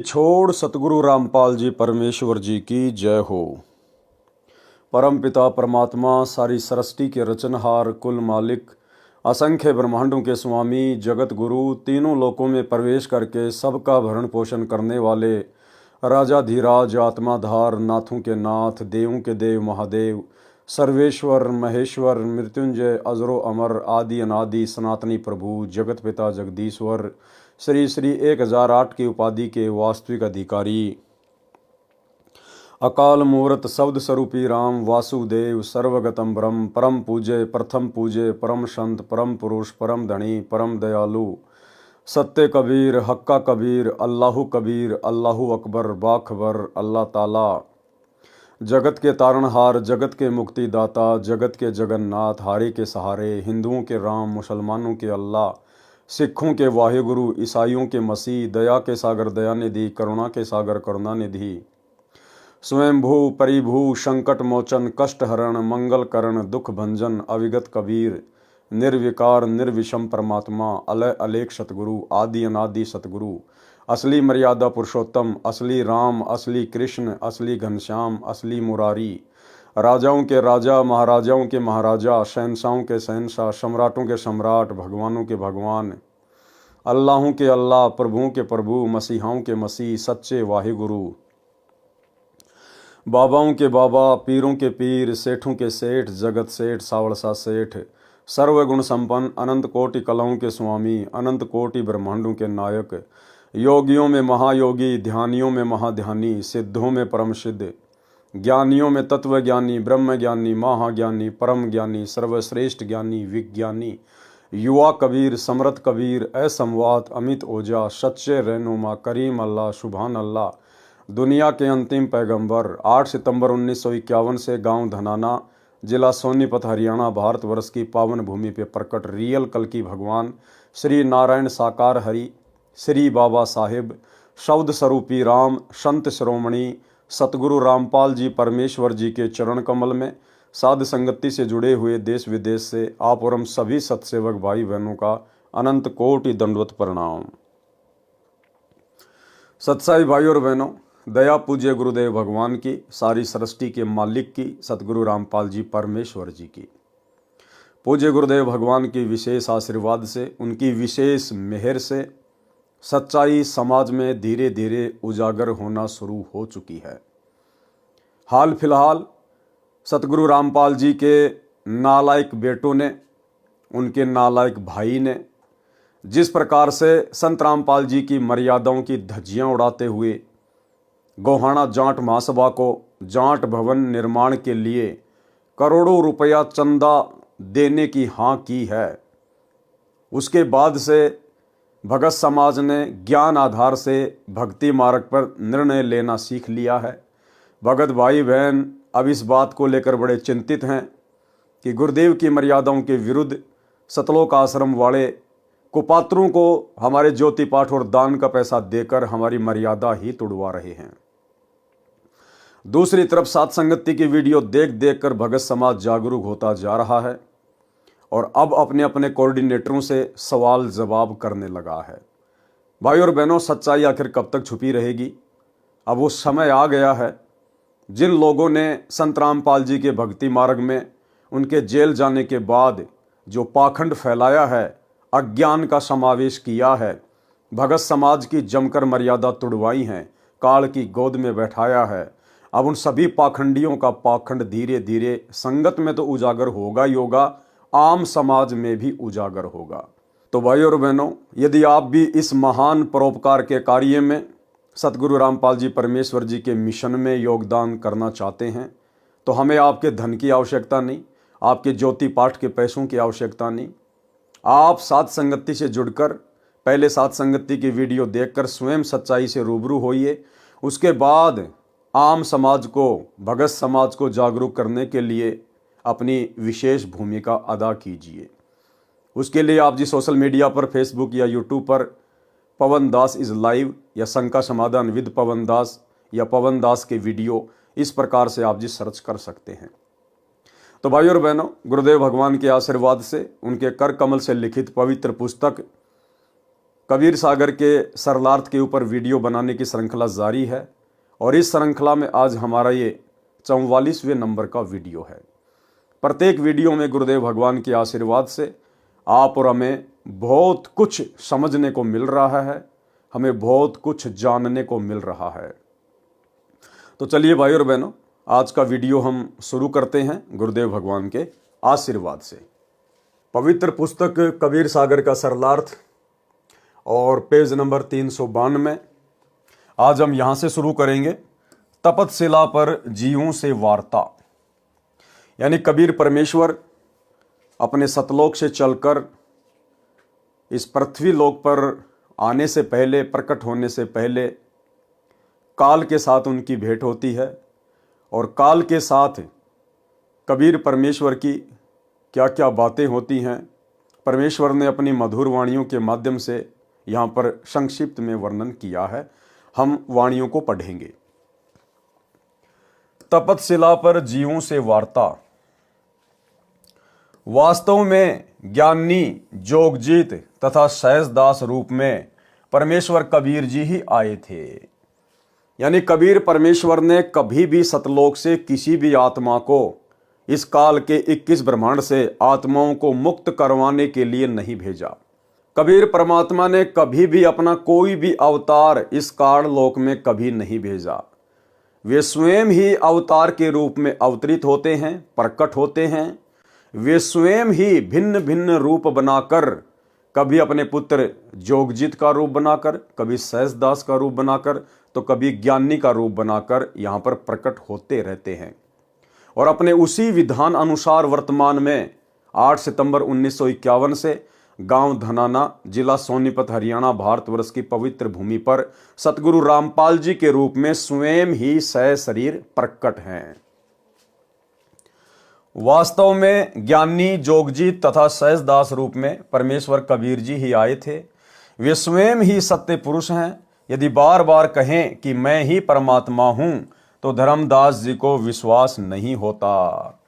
छोड़ सतगुरु रामपाल जी परमेश्वर जी की जय हो। परम पिता परमात्मा सारी सृष्टि के रचनहार कुल मालिक असंख्य ब्रह्मांडों के स्वामी जगत गुरु तीनों लोकों में प्रवेश करके सबका भरण पोषण करने वाले राजाधिराज आत्माधार नाथों के नाथ देवों के देव महादेव सर्वेश्वर महेश्वर मृत्युंजय अजरो अमर आदि अनादि सनातनी प्रभु जगत पिता जगदीश्वर श्री श्री 1008 की उपाधि के वास्तविक अधिकारी अकाल मूर्त शब्द स्वरूपी राम वासुदेव सर्वगतम ब्रह्म परम पूज्य प्रथम पूज्य परम संत परम पुरुष परम धनी परम दयालु सत्य कबीर हक्का कबीर अल्लाहु कबीर अल्लाहु अकबर बाखबर अल्लाह ताला जगत के तारणहार जगत के मुक्तिदाता जगत के जगन्नाथ हारे के सहारे हिंदुओं के राम मुसलमानों के अल्लाह सिखों के वाहिगुरु ईसाइयों के मसीह दया के सागर दयानिधि करुणा के सागर करुणानिधि स्वयंभू परिभू संकट मोचन कष्ट हरण मंगल करण दुख भंजन अविगत कबीर निर्विकार निर्विषम परमात्मा अलय अलेख सतगुरु आदि अनादि सतगुरु असली मर्यादा पुरुषोत्तम असली राम असली कृष्ण असली घनश्याम असली मुरारी राजाओं के राजा महाराजाओं के महाराजा शहनशाहों के शहनशाह सम्राटों के सम्राट भगवानों के भगवान अल्लाहों के अल्लाह प्रभुओं के प्रभु मसीहाओं के मसीह सच्चे वाहिगुरु बाबाओं के बाबा पीरों के पीर सेठों के सेठ जगत सेठ सावड़सा सेठ सर्वगुण संपन्न अनंत कोटि कलाओं के स्वामी अनंत कोटि ब्रह्मांडों के नायक योगियों में महायोगी ध्यानियों में महाध्यानी सिद्धों में परम सिद्ध ज्ञानियों में तत्व ज्ञानी ब्रह्म ज्ञानी महाज्ञानी परम ज्ञानी सर्वश्रेष्ठ ज्ञानी विज्ञानी युवा कबीर समरथ कबीर असंवात अमित ओझा सच्चे रहनुमा करीम अल्लाह सुभान अल्लाह दुनिया के अंतिम पैगंबर 8 सितंबर 1951 से गांव धनाना जिला सोनीपत हरियाणा भारतवर्ष की पावन भूमि पे प्रकट रियल कल की भगवान श्री नारायण साकार हरि श्री बाबा साहिब शब्द स्वरूपी राम संत श्रोमणी सतगुरु रामपाल जी परमेश्वर जी के चरण कमल में साध संगति से जुड़े हुए देश विदेश से आप और हम सभी सत्सेवक भाई बहनों का अनंत कोटि दंडवत प्रणाम। सत्साई भाई और बहनों, दया पूज्य गुरुदेव भगवान की सारी सृष्टि के मालिक की सतगुरु रामपाल जी परमेश्वर जी की पूज्य गुरुदेव भगवान की विशेष आशीर्वाद से उनकी विशेष मेहर से सच्चाई समाज में धीरे धीरे उजागर होना शुरू हो चुकी है। हाल फिलहाल सतगुरु रामपाल जी के नालायक बेटों ने उनके नालायक भाई ने जिस प्रकार से संत रामपाल जी की मर्यादाओं की धज्जियां उड़ाते हुए गोहाना जाट महासभा को जाट भवन निर्माण के लिए करोड़ों रुपया चंदा देने की हाँ की है, उसके बाद से भगत समाज ने ज्ञान आधार से भक्ति मार्ग पर निर्णय लेना सीख लिया है। भगत भाई बहन अब इस बात को लेकर बड़े चिंतित हैं कि गुरुदेव की मर्यादाओं के विरुद्ध सतलोक आश्रम वाले कुपात्रों को हमारे ज्योति पाठ और दान का पैसा देकर हमारी मर्यादा ही तुड़वा रहे हैं। दूसरी तरफ सात संगति की वीडियो देख देख कर भगत समाज जागरूक होता जा रहा है और अब अपने अपने कोऑर्डिनेटरों से सवाल जवाब करने लगा है। भाई और बहनों, सच्चाई आखिर कब तक छुपी रहेगी? अब वो समय आ गया है जिन लोगों ने संत रामपाल जी के भक्ति मार्ग में उनके जेल जाने के बाद जो पाखंड फैलाया है, अज्ञान का समावेश किया है, भगत समाज की जमकर मर्यादा तुड़वाई है, काल की गोद में बैठाया है, अब उन सभी पाखंडियों का पाखंड धीरे धीरे संगत में तो उजागर होगा ही होगा, आम समाज में भी उजागर होगा। तो भाई और बहनों, यदि आप भी इस महान परोपकार के कार्य में सतगुरु रामपाल जी परमेश्वर जी के मिशन में योगदान करना चाहते हैं तो हमें आपके धन की आवश्यकता नहीं, आपके ज्योति पाठ के पैसों की आवश्यकता नहीं। आप साथ संगति से जुड़कर पहले साथ संगति की वीडियो देखकर स्वयं सच्चाई से रूबरू होइए, उसके बाद आम समाज को भगत समाज को जागरूक करने के लिए अपनी विशेष भूमिका अदा कीजिए। उसके लिए आप जी सोशल मीडिया पर फेसबुक या यूट्यूब पर पवन दास इज़ लाइव या शंका समाधान विद पवन दास या पवन दास के वीडियो इस प्रकार से आप जी सर्च कर सकते हैं। तो भाई और बहनों, गुरुदेव भगवान के आशीर्वाद से उनके कर कमल से लिखित पवित्र पुस्तक कबीर सागर के सरलार्थ के ऊपर वीडियो बनाने की श्रृंखला जारी है और इस श्रृंखला में आज हमारा ये 44वें नंबर का वीडियो है। प्रत्येक वीडियो में गुरुदेव भगवान के आशीर्वाद से आप और हमें बहुत कुछ समझने को मिल रहा है, हमें बहुत कुछ जानने को मिल रहा है। तो चलिए भाई और बहनों, आज का वीडियो हम शुरू करते हैं गुरुदेव भगवान के आशीर्वाद से। पवित्र पुस्तक कबीर सागर का सरलार्थ और पेज नंबर 392। आज हम यहाँ से शुरू करेंगे। तपतशिला पर जीवों से वार्ता, यानी कबीर परमेश्वर अपने सतलोक से चलकर इस पृथ्वी लोक पर आने से पहले, प्रकट होने से पहले काल के साथ उनकी भेंट होती है और काल के साथ कबीर परमेश्वर की क्या क्या बातें होती हैं, परमेश्वर ने अपनी मधुर वाणियों के माध्यम से यहाँ पर संक्षिप्त में वर्णन किया है। हम वाणियों को पढ़ेंगे। तपतशिला पर जीवों से वार्ता। वास्तव में ज्ञानी, जोगजीत तथा सहजदास रूप में परमेश्वर कबीर जी ही आए थे। यानी कबीर परमेश्वर ने कभी भी सतलोक से किसी भी आत्मा को इस काल के 21 ब्रह्मांड से आत्माओं को मुक्त करवाने के लिए नहीं भेजा। कबीर परमात्मा ने कभी भी अपना कोई भी अवतार इस काल लोक में कभी नहीं भेजा। वे स्वयं ही अवतार के रूप में अवतरित होते हैं, प्रकट होते हैं। वे स्वयं ही भिन्न भिन्न रूप बनाकर, कभी अपने पुत्र जोगजीत का रूप बनाकर, कभी सहजदास का रूप बनाकर, तो कभी ज्ञानी का रूप बनाकर यहाँ पर प्रकट होते रहते हैं और अपने उसी विधान अनुसार वर्तमान में 8 सितंबर 1951 से गांव धनाना, जिला सोनीपत, हरियाणा, भारतवर्ष की पवित्र भूमि पर सतगुरु रामपाल जी के रूप में स्वयं ही सहशरीर प्रकट हैं। वास्तव में ज्ञानी, जोगजीत तथा सहजदास रूप में परमेश्वर कबीर जी ही आए थे। वे स्वयं ही सत्य पुरुष हैं। यदि बार बार कहें कि मैं ही परमात्मा हूं तो धर्मदास जी को विश्वास नहीं होता।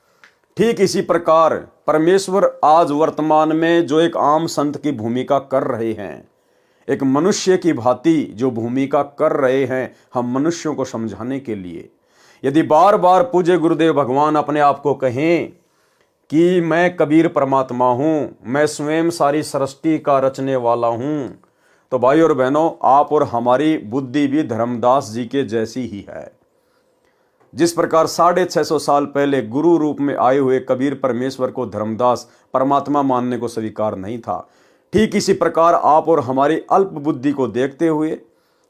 ठीक इसी प्रकार परमेश्वर आज वर्तमान में जो एक आम संत की भूमिका कर रहे हैं, एक मनुष्य की भांति जो भूमिका कर रहे हैं हम मनुष्यों को समझाने के लिए, यदि बार बार पूज्य गुरुदेव भगवान अपने आप को कहें कि मैं कबीर परमात्मा हूं, मैं स्वयं सारी सृष्टि का रचने वाला हूं, तो भाई और बहनों, आप और हमारी बुद्धि भी धर्मदास जी के जैसी ही है। जिस प्रकार 650 साल पहले गुरु रूप में आए हुए कबीर परमेश्वर को धर्मदास परमात्मा मानने को स्वीकार नहीं था, ठीक इसी प्रकार आप और हमारी अल्प बुद्धि को देखते हुए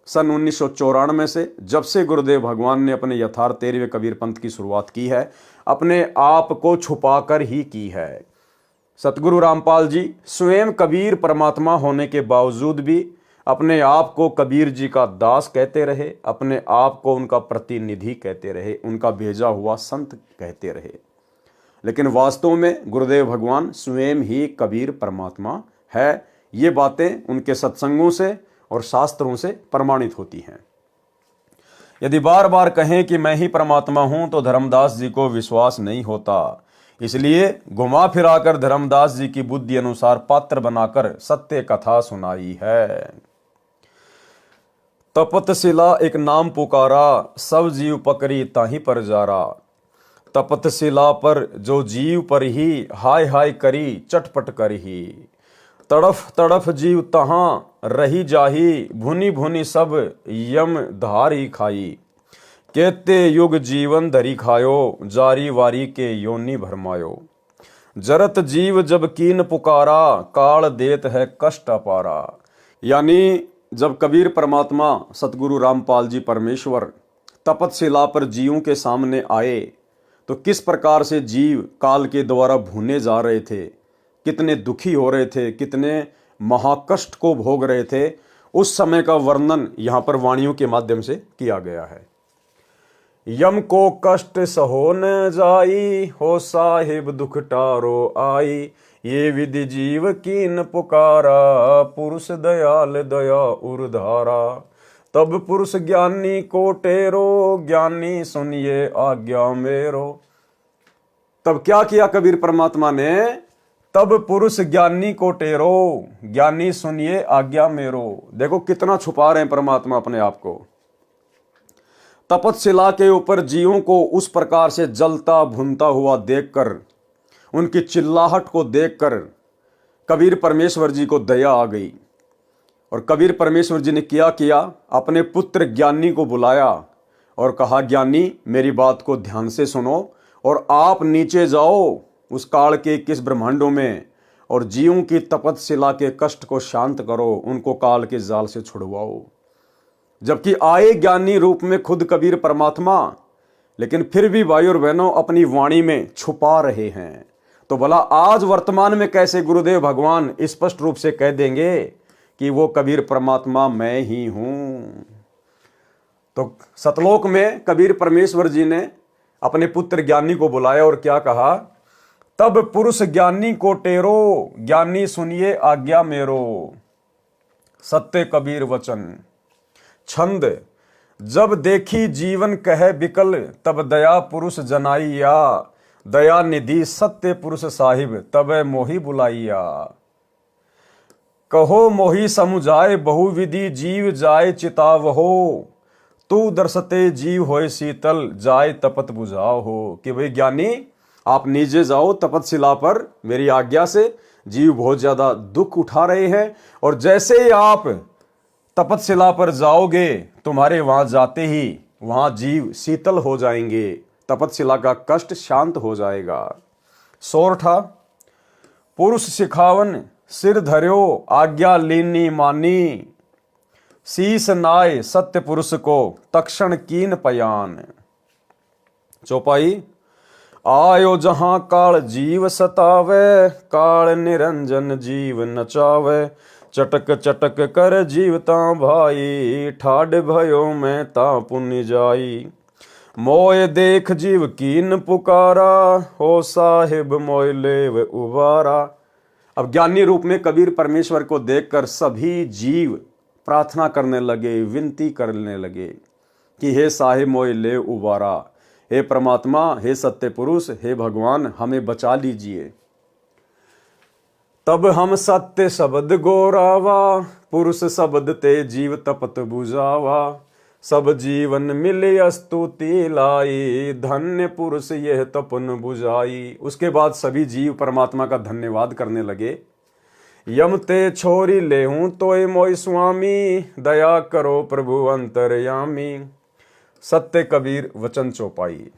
सन 1994 से जब से गुरुदेव भगवान ने अपने यथार्थ 13वें कबीर पंथ की शुरुआत की है, अपने आप को छुपाकर ही की है। सतगुरु रामपाल जी स्वयं कबीर परमात्मा होने के बावजूद भी अपने आप को कबीर जी का दास कहते रहे, अपने आप को उनका प्रतिनिधि कहते रहे, उनका भेजा हुआ संत कहते रहे। लेकिन वास्तव में गुरुदेव भगवान स्वयं ही कबीर परमात्मा है। ये बातें उनके सत्संगों से और शास्त्रों से प्रमाणित होती हैं। यदि बार बार कहें कि मैं ही परमात्मा हूं तो धर्मदास जी को विश्वास नहीं होता। इसलिए घुमा फिराकर धर्मदास जी की बुद्धि अनुसार पात्र बनाकर सत्य कथा सुनाई है। तपतशिला एक नाम पुकारा, सब जीव पकड़ी ताही पर जारा। तपतशिला पर जो जीव पर ही हाय हाय करी, चटपट कर ही। तड़फ तड़फ जीव तहां रही जाही, भुनी भुनी सब यम धारी खाई। केते युग जीवन धरी खायो, जारी वारी के योनि भरमायो। जरत जीव जब कीन पुकारा, काल देत है कष्ट अपारा। यानी जब कबीर परमात्मा सतगुरु रामपाल जी परमेश्वर तपतशिला पर जीवों के सामने आए तो किस प्रकार से जीव काल के द्वारा भूने जा रहे थे, कितने दुखी हो रहे थे, कितने महाकष्ट को भोग रहे थे, उस समय का वर्णन यहाँ पर वाणियों के माध्यम से किया गया है। यम को कष्ट सहो न जाई, हो साहिब दुख टारो आई। ये विधि जीव कीन पुकारा, पुरुष दयाल दया उर्धारा। तब पुरुष ज्ञानी को टेरो, ज्ञानी सुनिए आज्ञा मेरो। तब क्या किया कबीर परमात्मा ने? तब पुरुष ज्ञानी को टेरो, ज्ञानी सुनिए आज्ञा मेरो। देखो कितना छुपा रहे हैं परमात्मा अपने आप को। तपतशिला के ऊपर जीवों को उस प्रकार से जलता भुनता हुआ देखकर, उनकी चिल्लाहट को देखकर कबीर परमेश्वर जी को दया आ गई। और कबीर परमेश्वर जी ने क्या किया, अपने पुत्र ज्ञानी को बुलाया और कहा, ज्ञानी मेरी बात को ध्यान से सुनो और आप नीचे जाओ उस काल के 21 ब्रह्मांडों में और जीवों की तपतशिला के कष्ट को शांत करो, उनको काल के जाल से छुड़वाओ। जबकि आए ज्ञानी रूप में खुद कबीर परमात्मा, लेकिन फिर भी भाई और बहनों अपनी वाणी में छुपा रहे हैं। तो भला आज वर्तमान में कैसे गुरुदेव भगवान स्पष्ट रूप से कह देंगे कि वो कबीर परमात्मा मैं ही हूं। तो सतलोक में कबीर परमेश्वर जी ने अपने पुत्र ज्ञानी को बुलाया और क्या कहा, तब पुरुष ज्ञानी को टेरो, ज्ञानी सुनिए आज्ञा मेरो। सत्य कबीर वचन। छंद। जब देखी जीवन कहे बिकल, तब दया पुरुष जनाइया। दया निधि सत्य पुरुष साहिब, तब मोही बुलाइया। कहो मोही समुझाए बहुविधि, जीव जाए चिताव हो। तू दर्शते जीव होए शीतल, जाए तपत बुझाओ हो। कि भाई ज्ञानी आप नीचे जाओ तपतशिला पर, मेरी आज्ञा से। जीव बहुत ज्यादा दुख उठा रहे हैं और जैसे ही आप तपतशिला पर जाओगे, तुम्हारे वहां जाते ही वहां जीव शीतल हो जाएंगे, तपतशिला का कष्ट शांत हो जाएगा। सोरठा। पुरुष सिखावन सिर धर्यो, आज्ञा लीनी मानी। शीस नाय सत्य पुरुष को, तक्षण कीन पयान। चौपाई। आयो जहां काल जीव सतावे, काल निरंजन जीव नचावे। चटक चटक कर जीवता भाई, ठाड भयो मैं ता पुण्य जाई। मोय देख जीव कीन पुकारा, हो साहिब मोय लेव उबारा। अब ज्ञानी रूप में कबीर परमेश्वर को देखकर सभी जीव प्रार्थना करने लगे, विनती करने लगे कि हे साहिब मोय ले उबारा, हे परमात्मा, हे सत्य पुरुष, हे भगवान, हमें बचा लीजिए। तब हम सत्य शब्द गोरावा, पुरुष शब्द ते जीव तपत बुझावा। सब जीवन मिले स्तुति लाई, धन्य पुरुष यह तपन बुझाई। उसके बाद सभी जीव परमात्मा का धन्यवाद करने लगे। यम ते छोरी लेहूं तोय मोय स्वामी, दया करो प्रभु अंतरयामी। सत्य कबीर वचन चौपाई।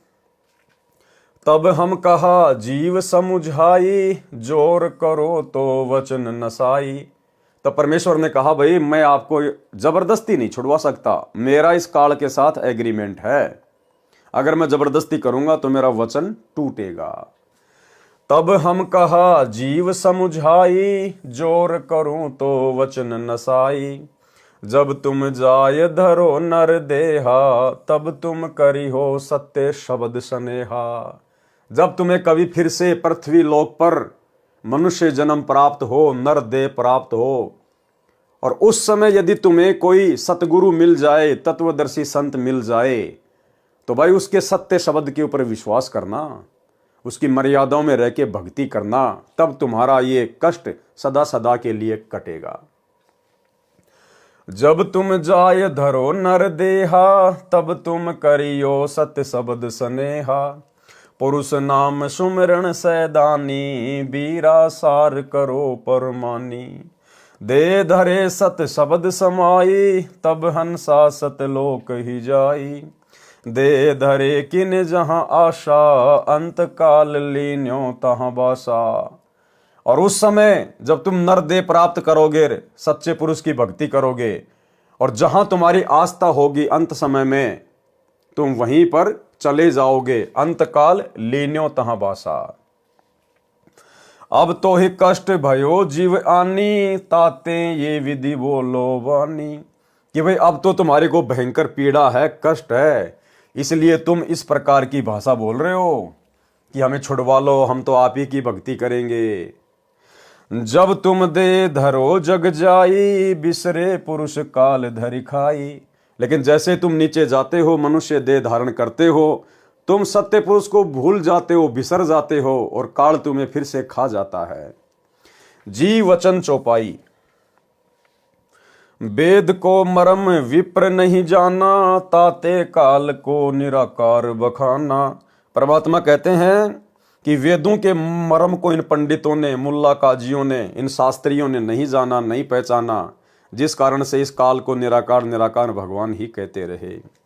तब हम कहा जीव समुझाई, जोर करो तो वचन नसाई। तो परमेश्वर ने कहा, भाई मैं आपको जबरदस्ती नहीं छुड़वा सकता, मेरा इस काल के साथ एग्रीमेंट है। अगर मैं जबरदस्ती करूंगा तो मेरा वचन टूटेगा। तब हम कहा जीव समुझाई, जोर करूं तो वचन नसाई। जब तुम जाय धरो नर देहा, तब तुम करी हो सत्य शब्द स्नेहा। जब तुम्हें कभी फिर से पृथ्वी लोक पर मनुष्य जन्म प्राप्त हो, नर देह प्राप्त हो, और उस समय यदि तुम्हें कोई सतगुरु मिल जाए, तत्वदर्शी संत मिल जाए, तो भाई उसके सत्य शब्द के ऊपर विश्वास करना, उसकी मर्यादाओं में रह के भक्ति करना, तब तुम्हारा ये कष्ट सदा सदा के लिए कटेगा। जब तुम जाय धरो नर देहा, तब तुम करियो सत्य शब्द स्नेहा। पुरुष नाम सुमिरन सैदानी, बीरा सार करो परमानी। दे धरे सत शब्द समाई, तब हंसा सतलोक ही जाई। दे धरे किन जहां आशा, अंत काल लीन्यो तहां बासा। और उस समय जब तुम नर देह प्राप्त करोगे, सच्चे पुरुष की भक्ति करोगे, और जहां तुम्हारी आस्था होगी अंत समय में, तुम वहीं पर चले जाओगे। अंतकाल लीन्यो तहां बासा। अब तो ही कष्ट भयो जीव आनी, ताते ये विधि बोलो वानी। कि भाई अब तो तुम्हारे को भयंकर पीड़ा है, कष्ट है, इसलिए तुम इस प्रकार की भाषा बोल रहे हो कि हमें छुड़वा लो, हम तो आप ही की भक्ति करेंगे। जब तुम दे धरो जग जाई, बिसरे पुरुष काल धरि खाई। लेकिन जैसे तुम नीचे जाते हो, मनुष्य देह धारण करते हो, तुम सत्य पुरुष को भूल जाते हो, बिसर जाते हो, और काल तुम्हें फिर से खा जाता है। जी वचन चौपाई। वेद को मरम विप्र नहीं जाना, ताते काल को निराकार बखाना। परमात्मा कहते हैं कि वेदों के मर्म को इन पंडितों ने, मुल्ला काजियों ने, इन शास्त्रियों ने नहीं जाना, नहीं पहचाना, जिस कारण से इस काल को निराकार निराकार भगवान ही कहते रहे।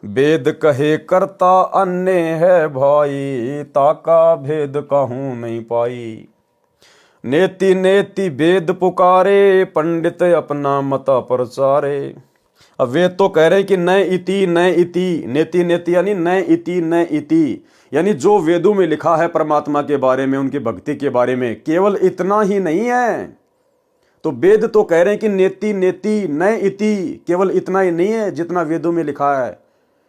वेद कहे करता अन्य है भाई, ताका भेद कहूं नहीं पाई। नेति नेति वेद पुकारे, पंडित अपना मता प्रचारे। अब वेद तो कह रहे कि न इति न इति, नेति नेति यानी न इति न इति, यानी जो वेदों में लिखा है परमात्मा के बारे में, उनकी भक्ति के बारे में, केवल इतना ही नहीं है। तो वेद तो कह रहे हैं कि नेति नेति न इति, केवल इतना ही नहीं है जितना वेदों में लिखा है,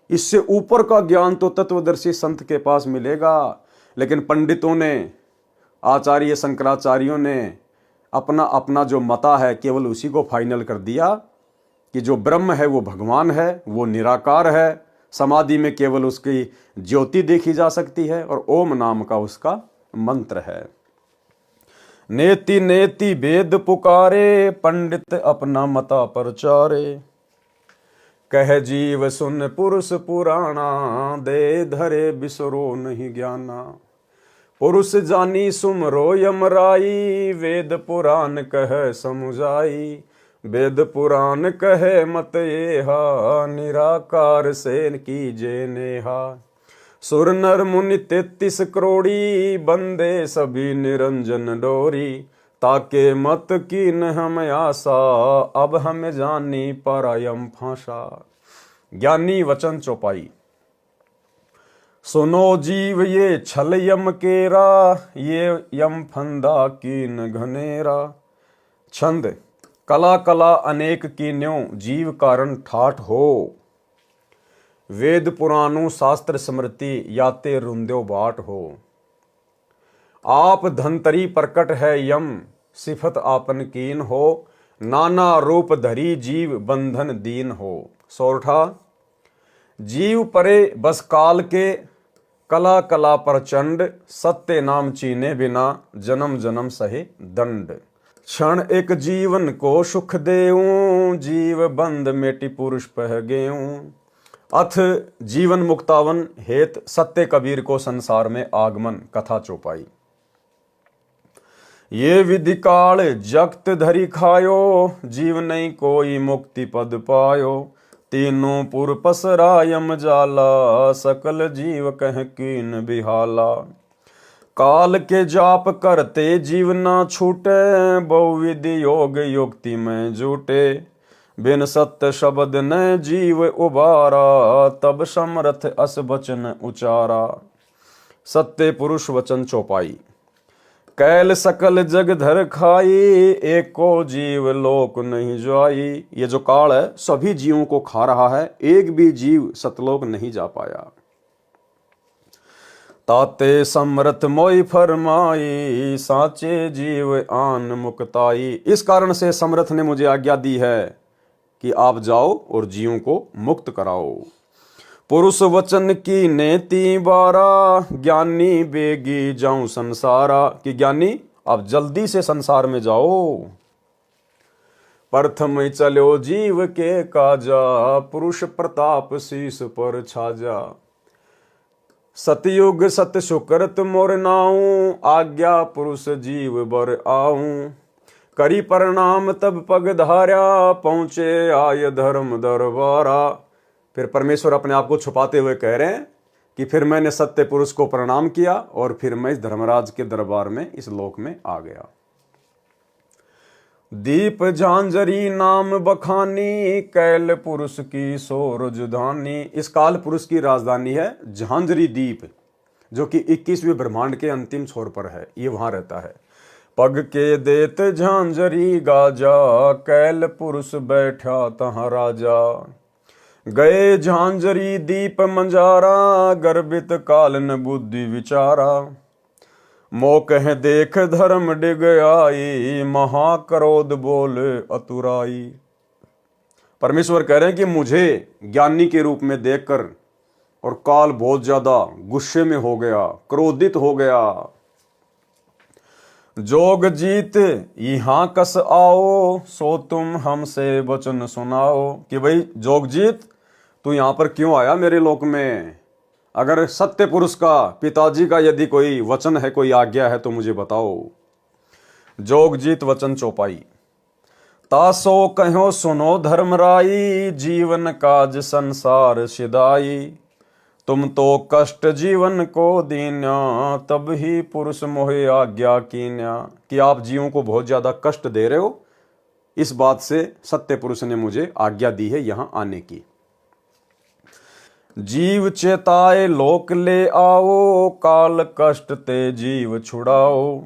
इससे ऊपर का ज्ञान तो तत्वदर्शी संत के पास मिलेगा। लेकिन पंडितों ने, आचार्य शंकराचार्यों ने अपना अपना जो मता है केवल उसी को फाइनल कर दिया कि जो ब्रह्म है वो भगवान है, वो निराकार है, समाधि में केवल उसकी ज्योति देखी जा सकती है और ओम नाम का उसका मंत्र है। नेति नेति वेद पुकारे, पंडित अपना मता प्रचारे। कह जीव सुन पुरुष पुराणा, दे धरे बिसरो नहीं ज्ञाना। पुरुष जानी सुमरो यमराई, वेद पुराण कह समुझाई। वेद पुराण कहे मत येहा, निराकार से कीजे नेहा। सुर नर मुनि 33 करोड़ी, बंदे सभी निरंजन डोरी। ताके मत कीन हम आशा, अब हम जानी परायम फांसा। ज्ञानी वचन चौपाई। सुनो जीव ये छल यम केरा, ये यम फंदा कीन घनेरा। छंद। कला कला अनेक कीन्यों, जीव कारण ठाठ हो। वेद पुराणों शास्त्र स्मृति, याते रुंद्यो बाट हो। आप धनतरी प्रकट है यम, सिफत आपन कीन हो। नाना रूप धरी जीव, बंधन दीन हो। सोरठा। जीव परे बस काल के, कला कला प्रचंड। सत्य नाम चीने बिना, जन्म जन्म सहे दंड। क्षण एक जीवन को सुख देऊं, जीव बंद मेटी पुरुष पह गेऊं। अथ जीवन मुक्तावन हेत, सत्य कबीर को संसार में आगमन। कथा चौपाई। ये विधि काल जगत धरी खायो, जीव नहीं कोई मुक्ति पद पायो। तीनों पुर पसरा यम जाला, सकल जीव कह कीन बिहाला। काल के जाप करते जीव ना छूटे, बहुविधि योग युक्ति में जुटे। बिन सत्य शब्द न जीव उबारा, तब समर्थ अस वचन उचारा। सत्य पुरुष वचन चौपाई। कैल सकल जग धर खाई, एको जीव लोक नहीं जाई। ये जो काल है सभी जीवों को खा रहा है, एक भी जीव सतलोक नहीं जा पाया। ताते समर्थ मोई फरमाई, साचे जीव आन मुक्ताई। इस कारण से समर्थ ने मुझे आज्ञा दी है कि आप जाओ और जीवों को मुक्त कराओ। पुरुष वचन की नेति बारा, ज्ञानी बेगी जाऊं संसारा। कि ज्ञानी आप जल्दी से संसार में जाओ। प्रथम चलो जीव के काजा, पुरुष प्रताप शीस पर छाजा। सतयुग सत सुकृत मोर नाऊं, आज्ञा पुरुष जीव बर आऊं। करी प्रणाम तब पग धार्या, पहुंचे आय धर्म दरबारा। फिर परमेश्वर अपने आप को छुपाते हुए कह रहे हैं कि फिर मैंने सत्य पुरुष को प्रणाम किया और फिर मैं इस धर्मराज के दरबार में, इस लोक में आ गया। दीप झांझरी नाम बखानी, कैल पुरुष की सो राजधानी। इस काल पुरुष की राजधानी है झांझरी द्वीप, जो कि 21वें ब्रह्मांड के अंतिम छोर पर है, ये वहां रहता है। पग के देत झांझरी गाजा, कैल पुरुष बैठा तहां राजा। गए झांझरी दीप मंजारा, गर्भित काल न बुद्धि विचारा। मोकह देख धर्म डिग आई, महाक्रोध बोल अतुराई। परमेश्वर कह रहे हैं कि मुझे ज्ञानी के रूप में देखकर और काल बहुत ज्यादा गुस्से में हो गया, क्रोधित हो गया। जोग जीत यहाँ कस आओ, सो तुम हमसे वचन सुनाओ। कि भाई जोग जीत, तू यहाँ पर क्यों आया मेरे लोक में? अगर सत्य पुरुष का, पिताजी का यदि कोई वचन है, कोई आज्ञा है तो मुझे बताओ। जोग जीत वचन चौपाई। तासो कहो सुनो धर्मराई, जीवन काज संसार सिदाई। तुम तो कष्ट जीवन को दीन्या, तब ही पुरुष मोहे आज्ञा कीन्या। कि आप जीवों को बहुत ज्यादा कष्ट दे रहे हो, इस बात से सत्य पुरुष ने मुझे आज्ञा दी है यहां आने की। जीव चेताए लोक ले आओ, काल कष्ट ते जीव छुड़ाओ।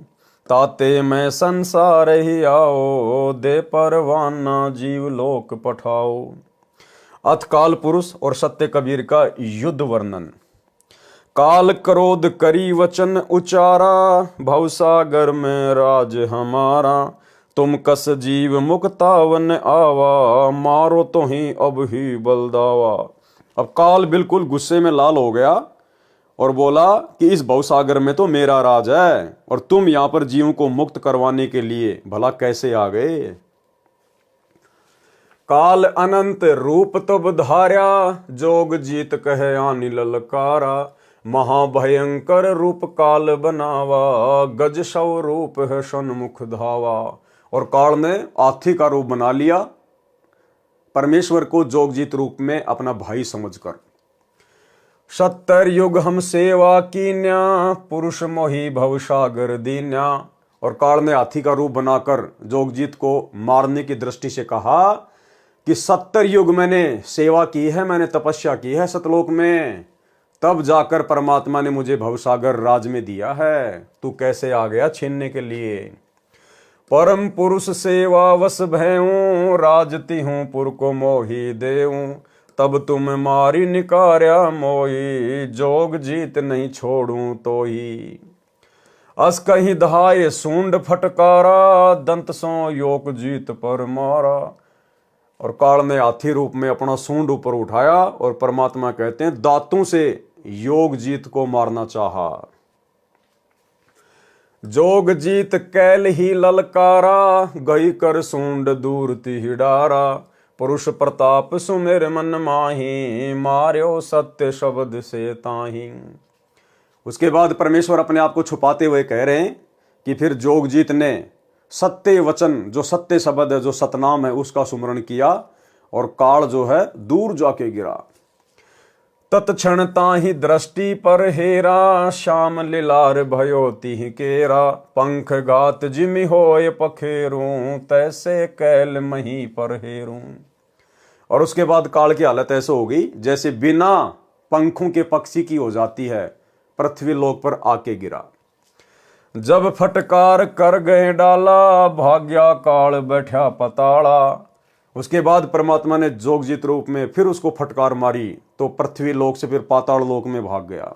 ताते मैं संसार ही आओ, दे परवाना जीव लोक पठाओ। अथ काल पुरुष और सत्य कबीर का युद्ध वर्णन। काल क्रोध करी वचन उचारा, भवसागर में राज हमारा। तुम कस जीव मुक्तावन आवा, मारो तो ही अब ही बलदावा। अब काल बिल्कुल गुस्से में लाल हो गया और बोला कि इस भवसागर में तो मेरा राज है, और तुम यहां पर जीवों को मुक्त करवाने के लिए भला कैसे आ गए? काल अनंत रूप तब धार्या, जोग जीत कहे आनि ललकारा। महाभयंकर रूप काल बनावा, गज सौ रूप है सन्मुख धावा। और काल ने हाथी का रूप बना लिया, परमेश्वर को जोगजीत रूप में अपना भाई समझकर। 70 युग हम सेवा कीन्या, पुरुष मोहि भवसागर दीन्या। और काल ने हाथी का रूप बनाकर जोगजीत को मारने की दृष्टि से कहा कि 70 युग मैंने सेवा की है, मैंने तपस्या की है सतलोक में, तब जाकर परमात्मा ने मुझे भवसागर राज में दिया है। तू कैसे आ गया छीनने के लिए? परम पुरुष सेवा वश भयूं, राजती हूं पुर को मोही देऊं। तब तुम मारी निकार्या मोही, जोग जीत नहीं छोड़ूं तो ही। अस कहीं दहाए सूंड फटकारा, दंत सो योक जीत पर मारा। और काल ने हाथी रूप में अपना सूंड ऊपर उठाया और परमात्मा कहते हैं दांतों से योग जीत को मारना चाहा। जोग जीत कैल ही ललकारा, गई कर सूंड दूर तिहि डारा। पुरुष प्रताप सुमेर मन माही, मार्यो सत्य शब्द से ताही। उसके बाद परमेश्वर अपने आप को छुपाते हुए कह रहे हैं कि फिर जोगजीत ने सत्य वचन, जो सत्य शब्द है, जो सतनाम है, उसका सुमरण किया और काल जो है दूर जाके गिरा। तत्क्षण ताहि दृष्टि पर हेरा, श्याम लिलार भयो तिहि केरा। पंख घात जिमि होय पखेरूं, तैसे कैल मही पर हेरूं। और उसके बाद काल की हालत ऐसे हो गई जैसे बिना पंखों के पक्षी की हो जाती है, पृथ्वी लोक पर आके गिरा। जब फटकार कर गए डाला, भाग्या काल बैठा पताड़ा। उसके बाद परमात्मा ने जोगजीत रूप में फिर उसको फटकार मारी तो पृथ्वी लोक से फिर पाताल लोक में भाग गया।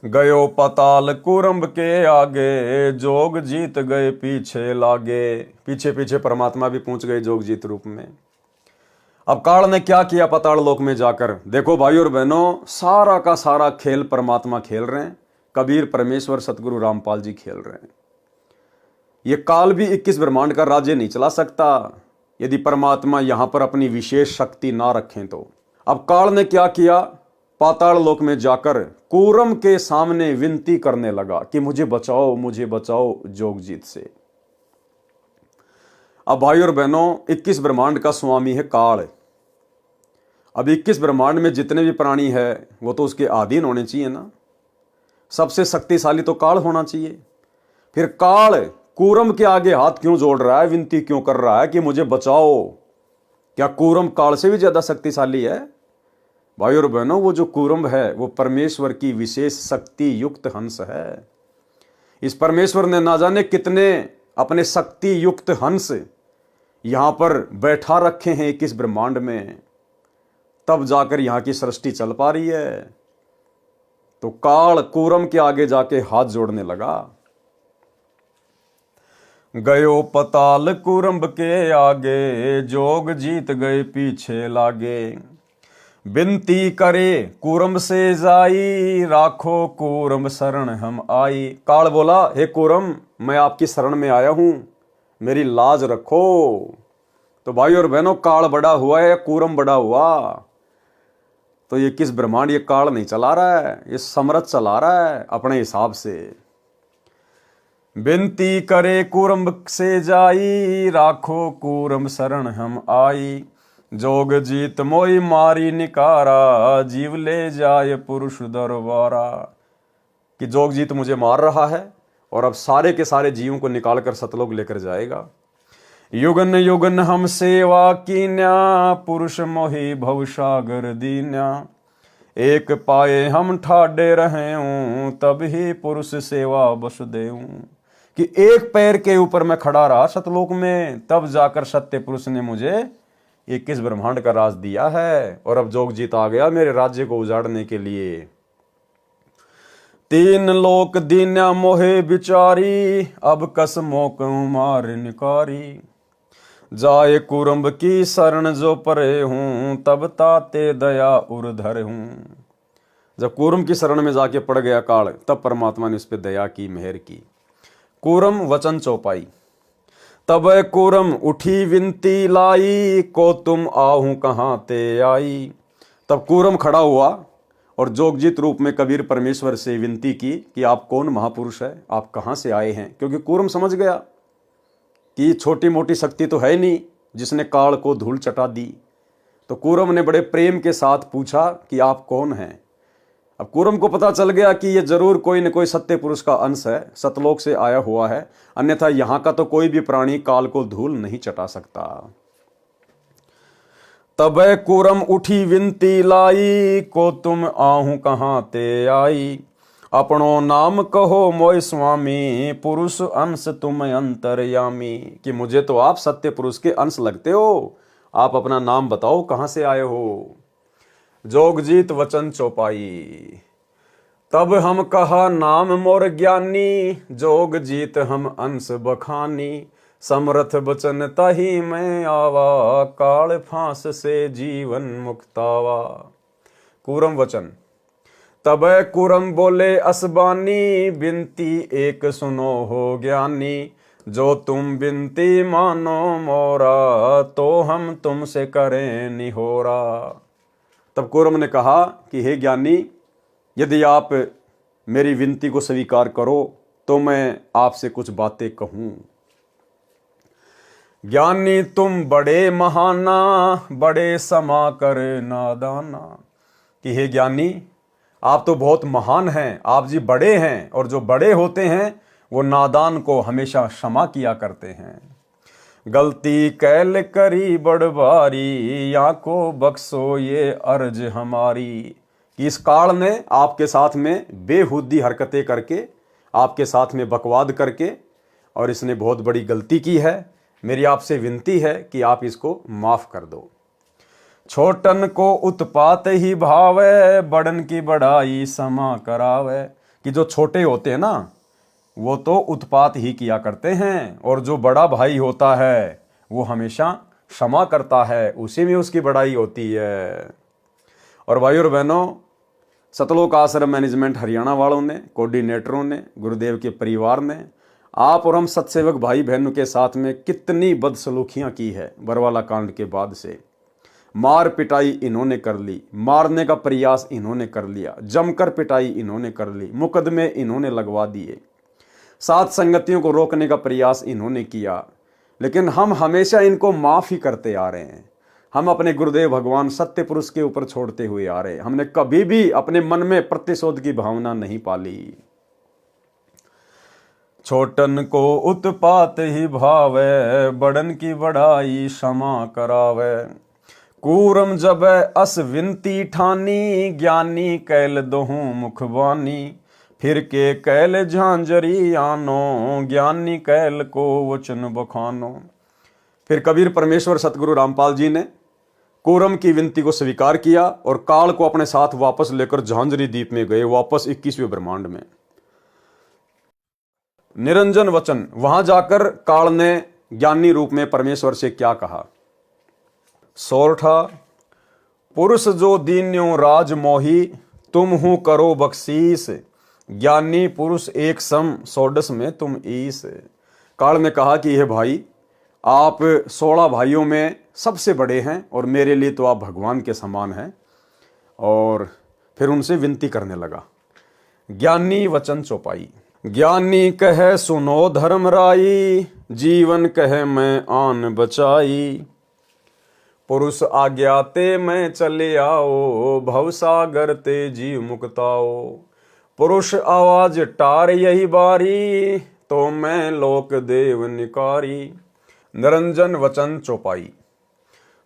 गयो पताल कुरंब के आगे, जोग जीत गए पीछे लागे। पीछे पीछे परमात्मा भी पहुंच गए जोगजीत रूप में। अब काल ने क्या किया पाताल लोक में जाकर? देखो भाई और बहनों, सारा का सारा खेल परमात्मा खेल रहे हैं, कबीर, परमेश्वर, सतगुरु रामपाल जी खेल रहे हैं। ये काल भी 21 ब्रह्मांड का राज्य नहीं चला सकता यदि परमात्मा यहां पर अपनी विशेष शक्ति ना रखें तो। अब काल ने क्या किया? पाताल लोक में जाकर कूरम के सामने विनती करने लगा कि मुझे बचाओ, मुझे बचाओ जोगजीत से। अब भाई और बहनों, 21 ब्रह्मांड का स्वामी है काल। अब 21 ब्रह्मांड में जितने भी प्राणी है वो तो उसके अधीन होने चाहिए ना। सबसे शक्तिशाली तो काल होना चाहिए। फिर काल कूरम के आगे हाथ क्यों जोड़ रहा है, विनती क्यों कर रहा है कि मुझे बचाओ? क्या कूरम काल से भी ज्यादा शक्तिशाली है? भाई और बहनों, वो जो कूरम है वो परमेश्वर की विशेष शक्ति युक्त हंस है। इस परमेश्वर ने ना जाने कितने अपने शक्ति युक्त हंस यहां पर बैठा रखे हैं 21 ब्रह्मांड में, तब जाकर यहां की सृष्टि चल पा रही है। तो काल कूरम के आगे जाके हाथ जोड़ने लगा। गयो पताल कुरंब के आगे, जोग जीत गए पीछे लागे। बिनती करे कूरम से जाई, राखो कूरम शरण हम आई। काल बोला, हे कूरम, मैं आपकी शरण में आया हूं, मेरी लाज रखो। तो भाई और बहनों, काल बड़ा हुआ है या कूरम बड़ा हुआ? तो ये किस ब्रह्मांड, ये काल नहीं चला रहा है, ये समरथ चला रहा है अपने हिसाब से। बिनती करे कूरम से जाई, राखो कूरम शरण हम आई। जोग जीत मोई मारी निकारा, जीव ले जाए पुरुष दरबारा। कि जोग जीत मुझे मार रहा है और अब सारे के सारे जीवों को निकाल कर सतलोक लेकर जाएगा। युगन युगन हम सेवा कीन्या, पुरुष मोहि भवसागर दीन्या। एक पाए हम ठाडे रहे हूं, तब ही पुरुष सेवा बस देऊं। कि एक पैर के ऊपर मैं खड़ा रहा सतलोक में, तब जाकर सत्य पुरुष ने मुझे 21 ब्रह्मांड का राज दिया है। और अब जोग जीत आ गया मेरे राज्य को उजाड़ने के लिए। तीन लोक दीन्या मोहे बिचारी, अब कस मोक मार निकारी। जाए कुरम्ब की शरण जो परे हूं, तब ताते दया उर्धर हूं। जब कूरम की शरण में जाके पड़ गया काल, तब परमात्मा ने उस पर दया की, मेहर की। कूरम वचन चौपाई। तब कूरम उठी विनती लाई, को तुम आहू कहाँ ते आई। तब कूरम खड़ा हुआ और जोगजीत रूप में कबीर परमेश्वर से विनती की कि आप कौन महापुरुष है, आप कहाँ से आए हैं। क्योंकि कूरम समझ गया कि छोटी मोटी शक्ति तो है नहीं जिसने काल को धूल चटा दी। तो कूरम ने बड़े प्रेम के साथ पूछा कि आप कौन हैं। अब कूरम को पता चल गया कि ये जरूर कोई न कोई सत्य पुरुष का अंश है, सतलोक से आया हुआ है, अन्यथा यहां का तो कोई भी प्राणी काल को धूल नहीं चटा सकता। तब कूरम उठी विनती लाई, को तुम आहू कहाँ ते आई। अपनो नाम कहो मोय स्वामी, पुरुष अंश तुम अंतर्यामी। कि मुझे तो आप सत्य पुरुष के अंश लगते हो, आप अपना नाम बताओ, कहां से आए हो। जोगजीत वचन चौपाई। तब हम कहा नाम मोर ज्ञानी, जोगजीत हम अंश बखानी। समरथ बचन तही मैं आवा, काल फांस से जीवन मुक्तावा। कूरम वचन। तब कूरम बोले असबानी, बिनती एक सुनो हो ज्ञानी। जो तुम बिनती मानो मोरा, तो हम तुमसे करें निहोरा। तब कूरम ने कहा कि हे ज्ञानी, यदि आप मेरी विनती को स्वीकार करो तो मैं आपसे कुछ बातें कहूं। ज्ञानी तुम बड़े महाना, बड़े समा कर नादाना। कि हे ज्ञानी, आप तो बहुत महान हैं, आप जी बड़े हैं, और जो बड़े होते हैं वो नादान को हमेशा क्षमा किया करते हैं। गलती कैल करी बड़ भारी, या को बख्शो ये अर्ज हमारी। कि इस काल ने आपके साथ में बेहुदी हरकतें करके, आपके साथ में बकवाद करके, और इसने बहुत बड़ी गलती की है। मेरी आपसे विनती है कि आप इसको माफ कर दो। छोटन को उत्पात ही भावे, बड़न की बड़ाई समा करावे। कि जो छोटे होते हैं ना, वो तो उत्पात ही किया करते हैं, और जो बड़ा भाई होता है वो हमेशा क्षमा करता है, उसी में उसकी बड़ाई होती है। और भाई और बहनों, सतलोक आश्रम मैनेजमेंट हरियाणा वालों ने, कोऑर्डिनेटरों ने, गुरुदेव के परिवार ने, आप और हम सत्सेवक भाई बहनों के साथ में कितनी बदसलूकियां की है। बरवाला कांड के बाद से मार पिटाई इन्होंने कर ली, मारने का प्रयास इन्होंने कर लिया, जमकर पिटाई इन्होंने कर ली, मुकदमे इन्होंने लगवा दिए, साथ संगतियों को रोकने का प्रयास इन्होंने किया। लेकिन हम हमेशा इनको माफ ही करते आ रहे हैं। हम अपने गुरुदेव भगवान सत्य पुरुष के ऊपर छोड़ते हुए आ रहे हैं। हमने कभी भी अपने मन में प्रतिशोध की भावना नहीं पाली। छोटन को उत्पात ही भावे, बड़न की बड़ाई क्षमा करावे। कूरम जब अस विनती ठानी, ज्ञानी कैल दोहूं मुखबानी। फिर के कैल झांझरी आनो, ज्ञानी कैल को वचन बखानो। फिर कबीर परमेश्वर सतगुरु रामपाल जी ने कूरम की विनती को स्वीकार किया और काल को अपने साथ वापस लेकर झांझरी द्वीप में गए, वापस 21वें ब्रह्मांड में। निरंजन वचन। वहां जाकर काल ने ज्ञानी रूप में परमेश्वर से क्या कहा। सोरठा पुरुष जो दीन्यो राज मोही, तुम हूं करो बख्शीस, ज्ञानी पुरुष एक सम सोडस में तुम ईस। काल ने कहा कि यह भाई, आप 16 भाइयों में सबसे बड़े हैं और मेरे लिए तो आप भगवान के समान हैं। और फिर उनसे विनती करने लगा। ज्ञानी वचन चौपाई। ज्ञानी कहे सुनो धर्म राई, जीवन कहे मैं आन बचाई। पुरुष आज्ञाते मैं चले आओ, भवसागर ते जीव मुक्ताओ। पुरुष आवाज टार यही बारी, तो मैं लोक देव निकारी। निरंजन वचन चौपाई।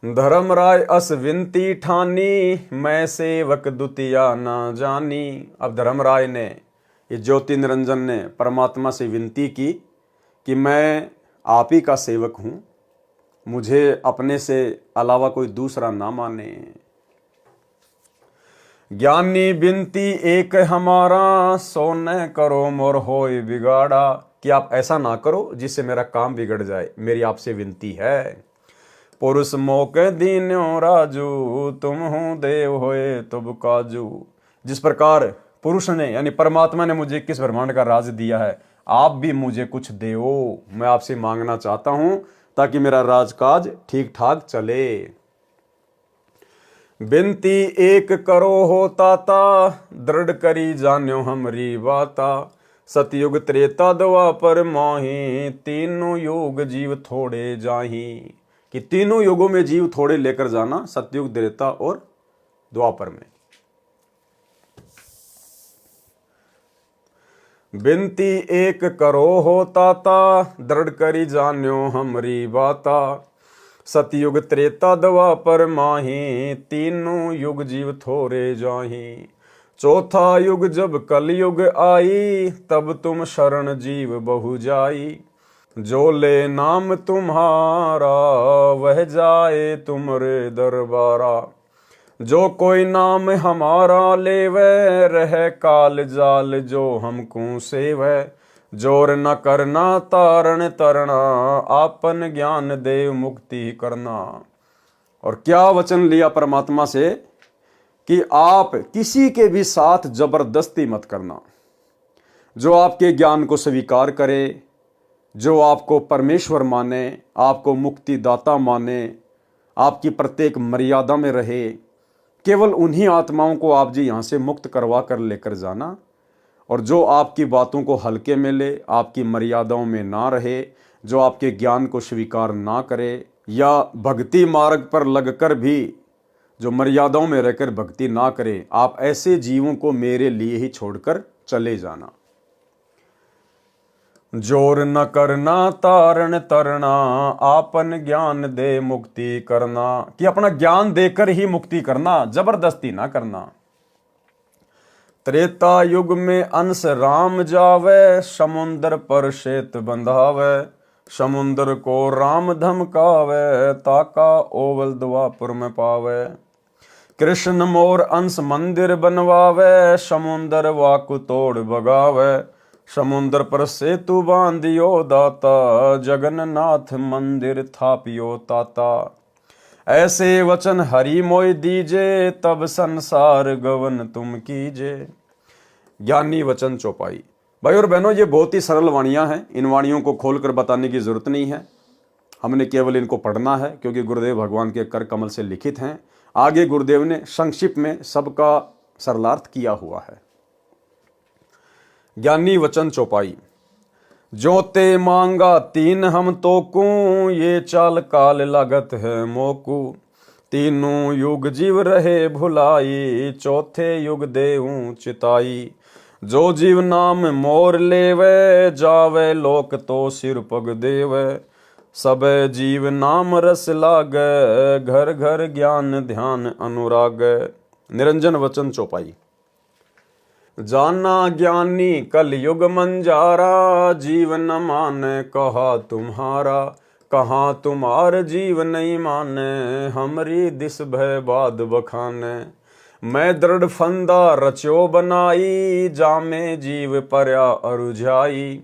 धर्म राय अस विनती ठानी, मैं सेवक दुतिया ना जानी। अब धर्मराय ने, ये ज्योति निरंजन ने परमात्मा से विनती की कि मैं आप ही का सेवक हूं, मुझे अपने से अलावा कोई दूसरा ना माने। ज्ञानी बिनती एक हमारा, सो न करो मोर होय बिगाड़ा। कि आप ऐसा ना करो जिससे मेरा काम बिगड़ जाए, मेरी आपसे विनती है। पुरुष मौके दीन्यो राजू, तुम हूं देव होए तुब काजू। जिस प्रकार पुरुष ने यानी परमात्मा ने मुझे 21 ब्रह्मांड का राज दिया है, आप भी मुझे कुछ देओ। मैं आपसे मांगना चाहता हूं ताकि मेरा राजकाज ठीक ठाक चले। बिनती एक करो हो ताता, दृढ़ करी जान्यो हमरी बाता। सतयुग त्रेता द्वापर माही, तीनों युग जीव थोड़े जाही। कि तीनों युगों में जीव थोड़े लेकर जाना, सतयुग त्रेता और द्वापर में। बिनती एक करो हो ताता, दृढ़ करी जान्यो हमरी बाता। सतयुग त्रेता द्वापर माही, तीनों युग जीव थोड़े जाही। चौथा युग जब कलयुग आई, तब तुम शरण जीव बहु जाई। जो ले नाम तुम्हारा, वह जाए तुमरे दरबारा। जो कोई नाम हमारा लेवे, रह काल जाल जो हमको सेवे। जोर न करना तारण तरना, आपन ज्ञान देव मुक्ति करना। और क्या वचन लिया परमात्मा से कि आप किसी के भी साथ जबरदस्ती मत करना। जो आपके ज्ञान को स्वीकार करे, जो आपको परमेश्वर माने, आपको मुक्तिदाता माने, आपकी प्रत्येक मर्यादा में रहे, केवल उन्हीं आत्माओं को आप जी यहाँ से मुक्त करवा कर लेकर जाना। और जो आपकी बातों को हल्के में ले, आपकी मर्यादाओं में ना रहे, जो आपके ज्ञान को स्वीकार ना करे, या भक्ति मार्ग पर लगकर भी जो मर्यादाओं में रहकर भक्ति ना करे, आप ऐसे जीवों को मेरे लिए ही छोड़कर चले जाना। जोर न करना तारण तरना, आपन ज्ञान दे मुक्ति करना। कि अपना ज्ञान देकर ही मुक्ति करना, जबरदस्ती ना करना। त्रेता युग में अंश राम जावे, समुंदर पर शेत बंधावे। समुंदर को राम धमकावे, ताका ओवल द्वापुर में पावे। कृष्ण मोर अंश मंदिर बनवावे, समुंदर वाकु तोड़ बगावे। समुंदर पर सेतु बांधियो दाता, जगन्नाथ मंदिर थापियो ताता। ऐसे वचन हरि मोय दीजे, तब संसार गवन तुम कीजे। ज्ञानी वचन चौपाई। भाई और बहनों, ये बहुत ही सरल वाणियां हैं, इन वाणियों को खोलकर बताने की जरूरत नहीं है। हमने केवल इनको पढ़ना है क्योंकि गुरुदेव भगवान के कर कमल से लिखित हैं। आगे गुरुदेव ने संक्षिप्त में सबका सरलार्थ किया हुआ है। ज्ञानी वचन चौपाई। जोते मांगा तीन हम तो को, ये चाल काल लागत है मोकू। तीनों युग जीव रहे भुलाई, चौथे युग देऊं चिताई। जो जीव नाम मोर लेवे, जावे लोक तो सिर पग देवे। सब जीव नाम रस लागे, घर घर ज्ञान ध्यान अनुराग। निरंजन वचन चौपाई। जाना ज्ञानी कल युग मंजारा, जीवन माने कहा तुम्हारा। कहाँ तुम्हार जीव नहीं माने, हमरी दिस भय बाद बखाने। मैं दृढ़ फंदा रच्यो बनाई, जामे जीव पर्या अरुझाई।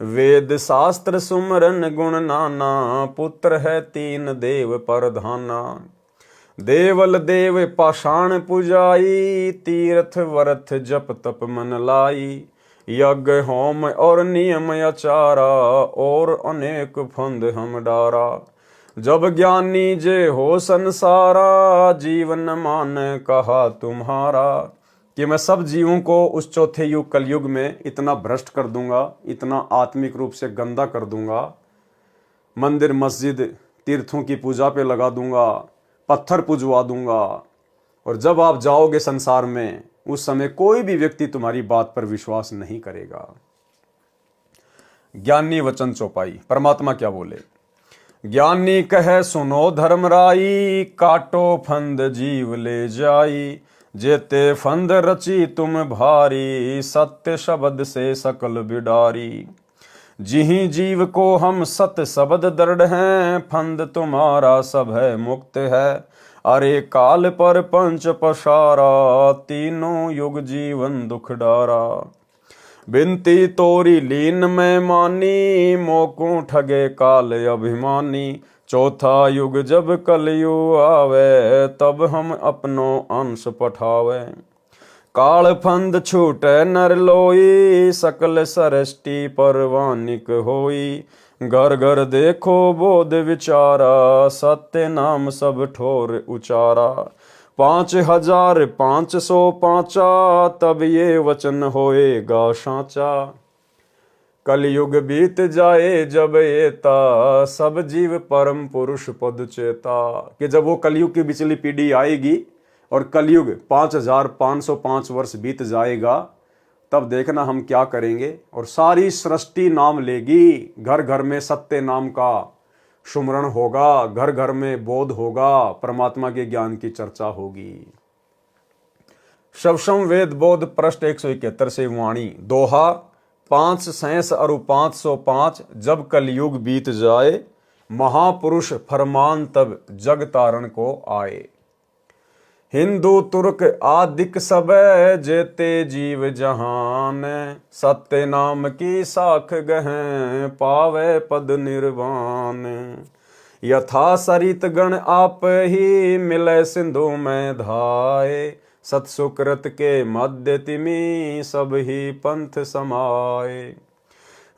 वेद शास्त्र सुमरन गुण नाना, पुत्र है तीन देव परधाना। देवल देव पाषाण पुजाई, तीर्थ वर्थ जप तप मन लाई। यज्ञ होम और नियम आचारा, और अनेक फंद हम डारा। जब ज्ञानी जे हो संसारा, जीवन मान कहा तुम्हारा। कि मैं सब जीवों को उस चौथे युग कलयुग में इतना भ्रष्ट कर दूंगा, इतना आत्मिक रूप से गंदा कर दूंगा, मंदिर मस्जिद तीर्थों की पूजा पे लगा दूंगा, पत्थर पूजवा दूंगा। और जब आप जाओगे संसार में, उस समय कोई भी व्यक्ति तुम्हारी बात पर विश्वास नहीं करेगा। ज्ञानी वचन चौपाई। परमात्मा क्या बोले? ज्ञानी कहे सुनो धर्मराई, काटो फंद जीव ले जाई। जेते फंद रची तुम भारी, सत्य शब्द से सकल बिडारी। जिहि जीव को हम सत शब्द दृढ़ हैं, फंद तुम्हारा सब है मुक्त है। अरे काल पर पंच पसारा, तीनों युग जीवन दुख डारा। बिनती तोरी लीन में मानी, मोकू ठगे काल अभिमानी। चौथा युग जब कलयुग आवे, तब हम अपनो अंश पठावे। काल फंद छूटे नर लोई, सकल सृष्टि परवानिक होई। घर घर देखो बोध विचारा, सत्य नाम सब ठोर उचारा। 5505 तब ये वचन होएगा साचा। कलयुग बीत जाए जब एता, सब जीव परम पुरुष पद चेता। कि जब वो कलयुग की बिचली पीढ़ी आएगी और कलयुग 5505 वर्ष बीत जाएगा, तब देखना हम क्या करेंगे। और सारी सृष्टि नाम लेगी, घर घर में सत्य नाम का सुमरण होगा, घर घर में बोध होगा, परमात्मा के ज्ञान की चर्चा होगी। शवसम वेद बोध पृष्ठ 171 से वाणी। दोहा 5 और 505। जब कलयुग बीत जाए, महापुरुष फरमान तब जग तारण को आए। हिंदू तुर्क आदिक सब, जेते जीव जहान। सत्य नाम की साख गहें, पावे पद निर्वाण। यथा सरित गण आप ही, मिले सिंधु में धाये। सत सुकृत के मध्य तिमी, सब ही पंथ समाये।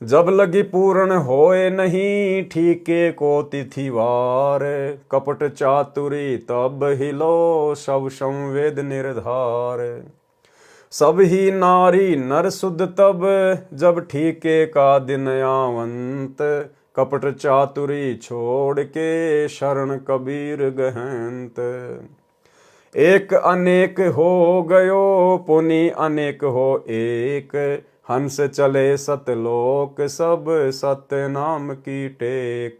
जब लगी पूर्ण होए नहीं, ठीके को तिथिवार। कपट चातुरी तब हिलो, सब संवेद निर्धार। सब ही नारी नर शुद्ध तब, जब ठीके का दिन आवंत। कपट चातुरी छोड़ के, शरण कबीर गहंत। एक अनेक हो गयो, पुनि अनेक हो एक। हंस चले सतलोक सब, सत्य नाम की टेक।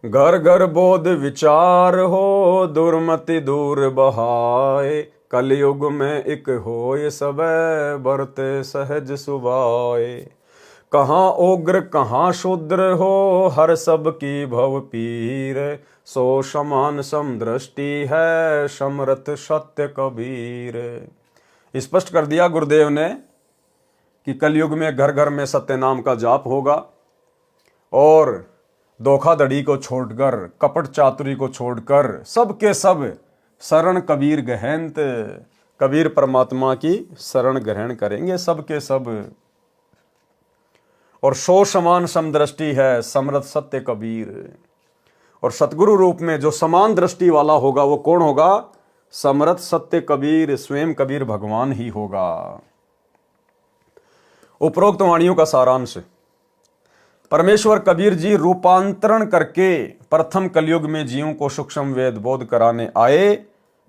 घर घर बोध विचार हो, दुर्मति दूर बहाए। कलयुग में एक होय सब, बरते सहज सुभाए। कहाँ उग्र कहाँ शूद्र हो, हर सब की भव पीर। सो समान समदृष्टि है, समरथ सत्य कबीर। स्पष्ट कर दिया गुरुदेव ने कि कलयुग में घर घर में सत्य नाम का जाप होगा, और धोखाधड़ी को छोड़कर, कपट चातुरी को छोड़कर, सब के सब शरण कबीर गहंत। कबीर परमात्मा की शरण ग्रहण करेंगे सब के सब। और सो समान समदृष्टि है, समरथ सत्य कबीर। और सतगुरु रूप में जो समान दृष्टि वाला होगा, वो कौन होगा? समरथ सत्य कबीर, स्वयं कबीर भगवान ही होगा। उपरोक्त वाणियों का सारांश। परमेश्वर कबीर जी रूपांतरण करके प्रथम कलयुग में जीवों को सूक्ष्म वेद बोध कराने आए।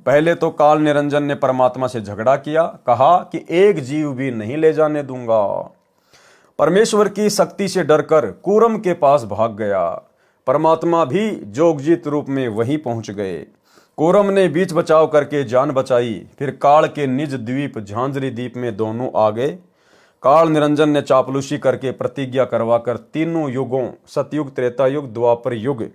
पहले तो काल निरंजन ने परमात्मा से झगड़ा किया, कहा कि एक जीव भी नहीं ले जाने दूंगा। परमेश्वर की शक्ति से डरकर कूरम के पास भाग गया। परमात्मा भी जोगजीत रूप में वहीं पहुंच गए। कूरम ने बीच बचाव करके जान बचाई। फिर काल के निज द्वीप झांझरी द्वीप में दोनों आ गए। काल निरंजन ने चापलूसी करके प्रतिज्ञा करवाकर तीनों युगों, सतयुग, त्रेता युग, द्वापर युग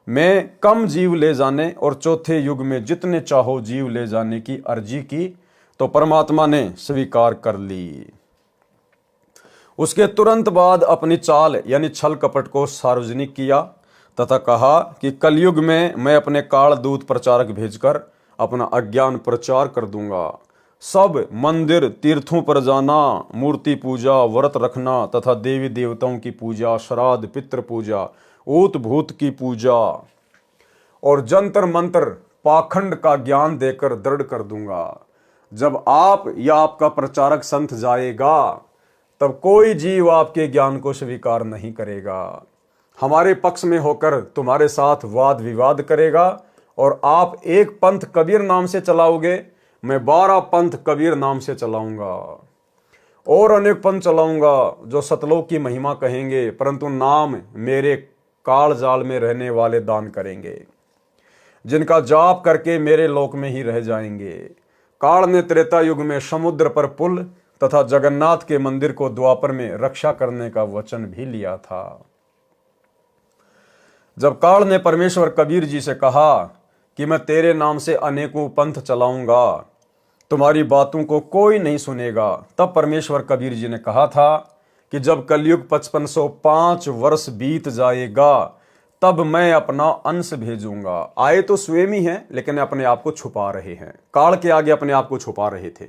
में कम जीव ले जाने और चौथे युग में जितने चाहो जीव ले जाने की अर्जी की, तो परमात्मा ने स्वीकार कर ली। उसके तुरंत बाद अपनी चाल यानी छल कपट को सार्वजनिक किया। तथा कहा कि कलयुग में मैं अपने काल दूत प्रचारक भेजकर अपना अज्ञान प्रचार कर दूंगा। सब मंदिर तीर्थों पर जाना, मूर्ति पूजा, व्रत रखना तथा देवी देवताओं की पूजा, श्राद्ध, पितृ पूजा, ऊत भूत की पूजा और जंतर मंत्र पाखंड का ज्ञान देकर दृढ़ कर दूंगा। जब आप या आपका प्रचारक संत जाएगा तब कोई जीव आपके ज्ञान को स्वीकार नहीं करेगा, हमारे पक्ष में होकर तुम्हारे साथ वाद विवाद करेगा और आप एक पंथ कबीर नाम से चलाओगे, मैं 12 पंथ कबीर नाम से चलाऊंगा और अनेक पंथ चलाऊंगा जो सतलोक की महिमा कहेंगे, परंतु नाम मेरे काल जाल में रहने वाले दान करेंगे, जिनका जाप करके मेरे लोक में ही रह जाएंगे। काल ने त्रेता युग में समुद्र पर पुल तथा जगन्नाथ के मंदिर को द्वापर में रक्षा करने का वचन भी लिया था। जब काल ने परमेश्वर कबीर जी से कहा कि मैं तेरे नाम से अनेकों पंथ चलाऊंगा, तुम्हारी बातों को कोई नहीं सुनेगा, तब परमेश्वर कबीर जी ने कहा था कि जब कलयुग 5505 वर्ष बीत जाएगा तब मैं अपना अंश भेजूंगा। आए तो स्वयं ही हैं, लेकिन अपने आप को छुपा रहे हैं, काल के आगे अपने आप को छुपा रहे थे।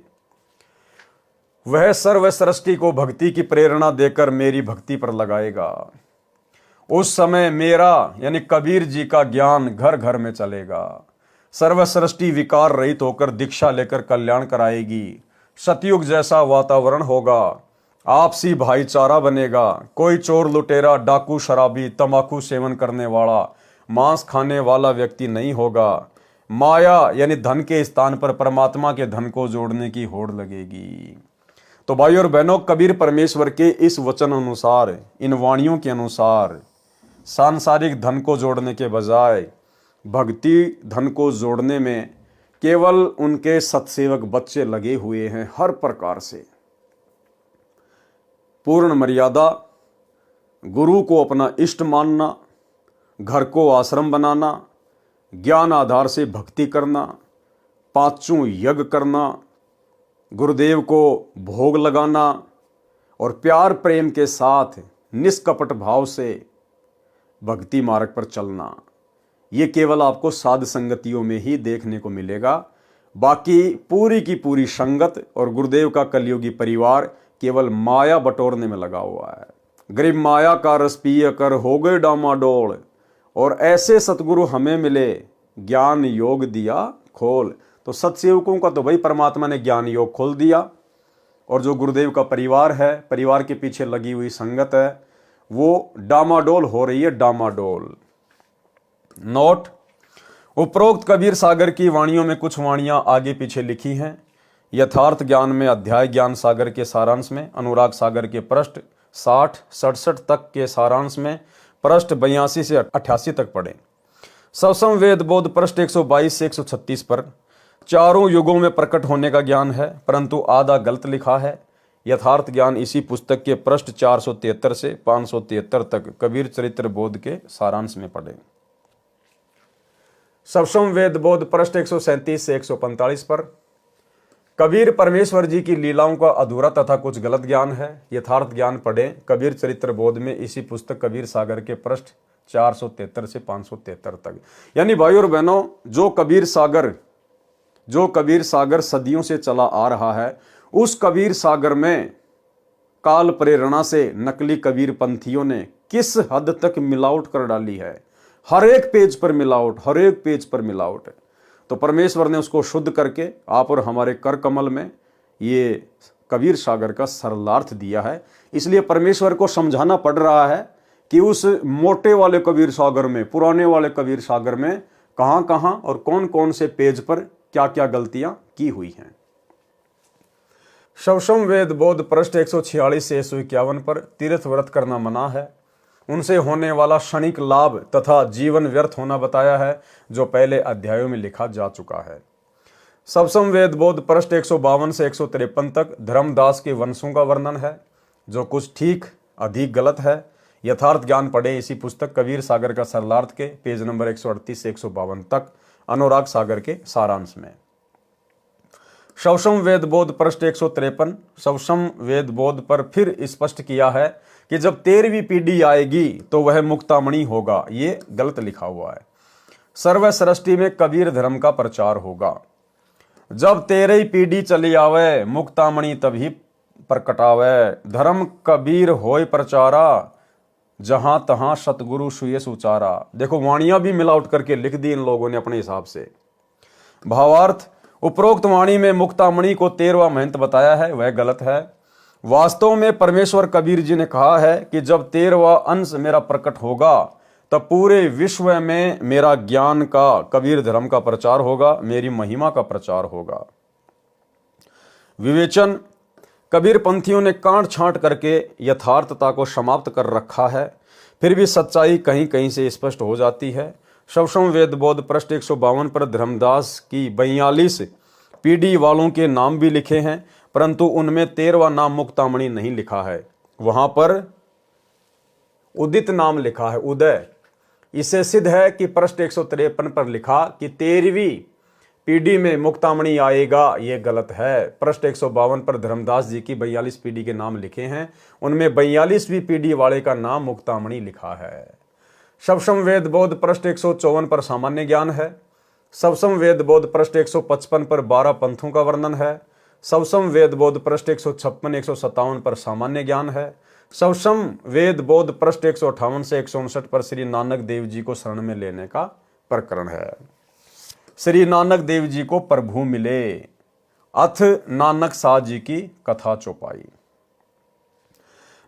वह सर्व सृष्टि को भक्ति की प्रेरणा देकर मेरी भक्ति पर लगाएगा। उस समय मेरा यानी कबीर जी का ज्ञान घर घर में चलेगा। सर्व सृष्टि विकार रहित होकर दीक्षा लेकर कल्याण कराएगी। सतयुग जैसा वातावरण होगा, आपसी भाईचारा बनेगा। कोई चोर लुटेरा, डाकू, शराबी, तंबाकू सेवन करने वाला, मांस खाने वाला व्यक्ति नहीं होगा। माया यानी धन के स्थान पर परमात्मा के धन को जोड़ने की होड़ लगेगी। तो भाई और बहनों, कबीर परमेश्वर के इस वचन अनुसार, इन वाणियों के अनुसार सांसारिक धन को जोड़ने के बजाय भक्ति धन को जोड़ने में केवल उनके सत्सेवक बच्चे लगे हुए हैं। हर प्रकार से पूर्ण मर्यादा, गुरु को अपना इष्ट मानना, घर को आश्रम बनाना, ज्ञान आधार से भक्ति करना, पांचों यज्ञ करना, गुरुदेव को भोग लगाना और प्यार प्रेम के साथ निष्कपट भाव से भक्ति मार्ग पर चलना, ये केवल आपको साध संगतियों में ही देखने को मिलेगा। बाकी पूरी की पूरी संगत और गुरुदेव का कलयुगी परिवार केवल माया बटोरने में लगा हुआ है। गरीब माया का रस पिय कर हो गए डामाडोल, और ऐसे सतगुरु हमें मिले, ज्ञान योग दिया खोल। तो सत्सेवकों का तो भाई परमात्मा ने ज्ञान योग खोल दिया, और जो गुरुदेव का परिवार है, परिवार के पीछे लगी हुई संगत है, वो डामाडोल हो रही है, डामाडोल। नोट: उपरोक्त कबीर सागर की वाणियों में कुछ वाणियां आगे पीछे लिखी हैं। यथार्थ ज्ञान में अध्याय ज्ञान सागर के सारांश में, अनुराग सागर के पृष्ठ 60-67 तक के सारांश में पृष्ठ 82 से 88 तक पढ़ें। सवसम वेद बोध पृष्ठ 122 से 136 पर चारों युगों में प्रकट होने का ज्ञान है, परंतु आधा गलत लिखा है। यथार्थ ज्ञान इसी पुस्तक के पृष्ठ 473 से 573 तक कबीर चरित्र बोध के सारांश में पढ़ें। सवसम वेद बोध पृष्ठ 137 से 145 पर कबीर परमेश्वर जी की लीलाओं का अधूरा तथा कुछ गलत ज्ञान है। यथार्थ ज्ञान पढ़ें कबीर चरित्र बोध में, इसी पुस्तक कबीर सागर के पृष्ठ 473 से 573 तक। यानी भाई और बहनों, जो कबीर सागर सदियों से चला आ रहा है, उस कबीर सागर में काल प्रेरणा से नकली कबीर पंथियों ने किस हद तक मिलावट कर डाली है। हर एक पेज पर मिलावट, हर एक पेज पर मिलावट है। तो परमेश्वर ने उसको शुद्ध करके आप और हमारे कर कमल में ये कबीर सागर का सरलार्थ दिया है। इसलिए परमेश्वर को समझाना पड़ रहा है कि उस मोटे वाले कबीर सागर में, पुराने वाले कबीर सागर में कहां कहां और कौन कौन से पेज पर क्या क्या गलतियां की हुई हैं। सवसम वेद बोध पृष्ठ 146 से 151 पर तीर्थ व्रत करना मना है, उनसे होने वाला क्षणिक लाभ तथा जीवन व्यर्थ होना बताया है, जो पहले अध्यायों में लिखा जा चुका है। सवसम वेद बोध पृष्ठ 152 से 153 तक धर्मदास के वंशों का वर्णन है, जो कुछ ठीक अधिक गलत है। यथार्थ ज्ञान पढ़े इसी पुस्तक कबीर सागर का सरलार्थ के पेज नंबर 138 से 152 तक, अनुराग सागर के सारांश में। शवसम वेद बोध पृष्ठ 153। शवसम वेद बोध पर फिर स्पष्ट किया है कि जब 13वीं पीढ़ी आएगी तो वह मुक्तामणि होगा। ये गलत लिखा हुआ है। सर्व सृष्टि में कबीर धर्म का प्रचार होगा। जब 13वीं पीढ़ी चली आवे मुक्तामणि तभी प्रकटावे। धर्म कबीर होय प्रचारा जहां तहां सतगुरु सुये सुचारा। देखो वाणियां भी मिलावट करके लिख दी इन लोगों ने अपने हिसाब से। भावार्थ, उपरोक्त वाणी में मुक्तामणि को 13वां महंत बताया है, वह गलत है। वास्तव में परमेश्वर कबीर जी ने कहा है कि जब 13वां अंश मेरा प्रकट होगा तब पूरे विश्व में मेरा ज्ञान का, कबीर धर्म का प्रचार होगा, मेरी महिमा का प्रचार होगा। विवेचन, कबीर पंथियों ने कांट छांट करके यथार्थता को समाप्त कर रखा है, फिर भी सच्चाई कहीं कहीं से स्पष्ट हो जाती है। शवसम वेद बोध पृष्ठ 152 पर धर्मदास की 42 पीढ़ी वालों के नाम भी लिखे हैं, परंतु उनमें 13वां नाम मुक्तामणि नहीं लिखा है। वहां पर उदित नाम लिखा है, उदय। इससे सिद्ध है कि पृष्ठ 153 पर लिखा कि 13वीं पीढ़ी में मुक्तामणि आएगा, यह गलत है। पृष्ठ 152 पर धर्मदास जी की 42 पीढ़ी के नाम लिखे हैं, उनमें 42वीं पीढ़ी वाले का नाम मुक्तामणि लिखा है। शवसम वेद बोध पृष्ठ 154 पर सामान्य ज्ञान है। शवसम वेद बोध पृष्ठ 155 पर 12 पंथों का वर्णन है। शवसम वेद बोध पृष्ठ 156 157 पर सामान्य ज्ञान है। शवसम वेद बोध पृष्ठ 158 से 159 पर श्री नानक देव जी को शरण में लेने का प्रकरण है। श्री नानक देव जी को प्रभु मिले, अथ नानक शाह जी की कथा चौपाई।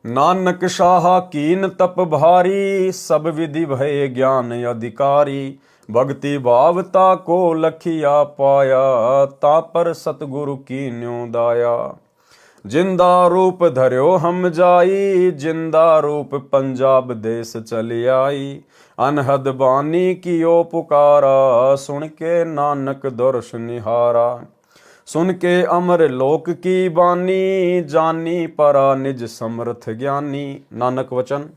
नानक शाह कीन तप भारी, सब विधि भय ज्ञान अधिकारी। भक्ति भावता को लखिया पाया, ता पर सतगुरु की न्यो दाया। जिंदा रूप धर्यो हम जाई, जिंदा रूप पंजाब देश चली आई। अनहद बानी कियो पुकारा, सुन के नानक दर्श निहारा। सुन के अमर लोक की बानी, जानी परा निज समर्थ ज्ञानी। नानक वचन,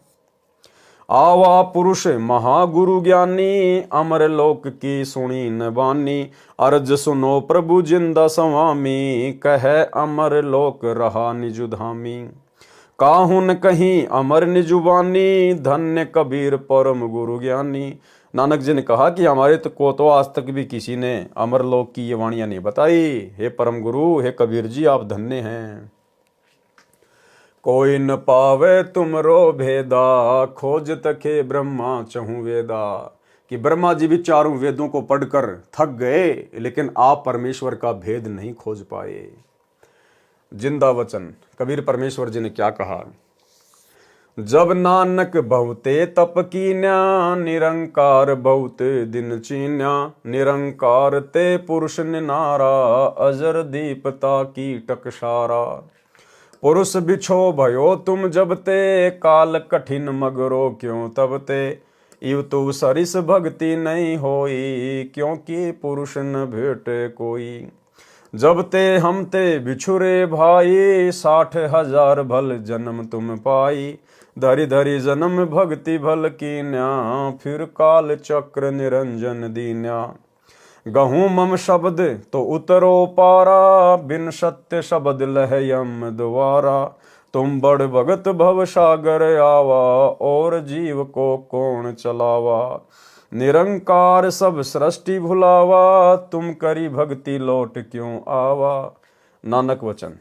आवा पुरुष महागुरु ज्ञानी, अमर लोक की सुनी न बानी। अर्ज सुनो प्रभु जिंदा स्वामी, कह अमर लोक रहा निजुधामी। काहुन कहीं अमर निजुबानी, धन्य कबीर परम गुरु ज्ञानी। नानक जी ने कहा कि हमारे को तो आज तक भी किसी ने अमर लोक की ये वाणियां नहीं बताई। हे परम गुरु, हे कबीर जी, आप धन्य हैं। कोई न पावे तुमरो भेदा, खोज तके ब्रह्मा चहु वेदा। कि ब्रह्मा जी भी चारों वेदों को पढ़कर थक गए, लेकिन आप परमेश्वर का भेद नहीं खोज पाए। जिंदा वचन, कबीर परमेश्वर जी ने क्या कहा? जब नानक बहुते तप कीन्या, निरंकार बहुत दिन चीन्या। निरंकार ते पुरुष निनारा, अजर दीपता की टकसारा। पुरुष बिछो भयो तुम जब ते, काल कठिन मगरो क्यों तब ते। इव तु सरिस भक्ति नहीं होई, क्योंकि पुरुष न भेटे कोई। जब ते हम ते बिछुरे भाई, 60,000 भल जन्म तुम पाई। धरि धरि जन्म भक्ति भल कीन्या, फिर काल चक्र निरंजन दीन्या। गहूँ मम शब्द तो उतरो पारा, बिन सत्य शब्द लह यम द्वारा। तुम बड़ भगत भव सागर आवा, और जीव को कौन चलावा। निरंकार सब सृष्टि भुलावा, तुम करी भक्ति लौट क्यों आवा। नानक वचन,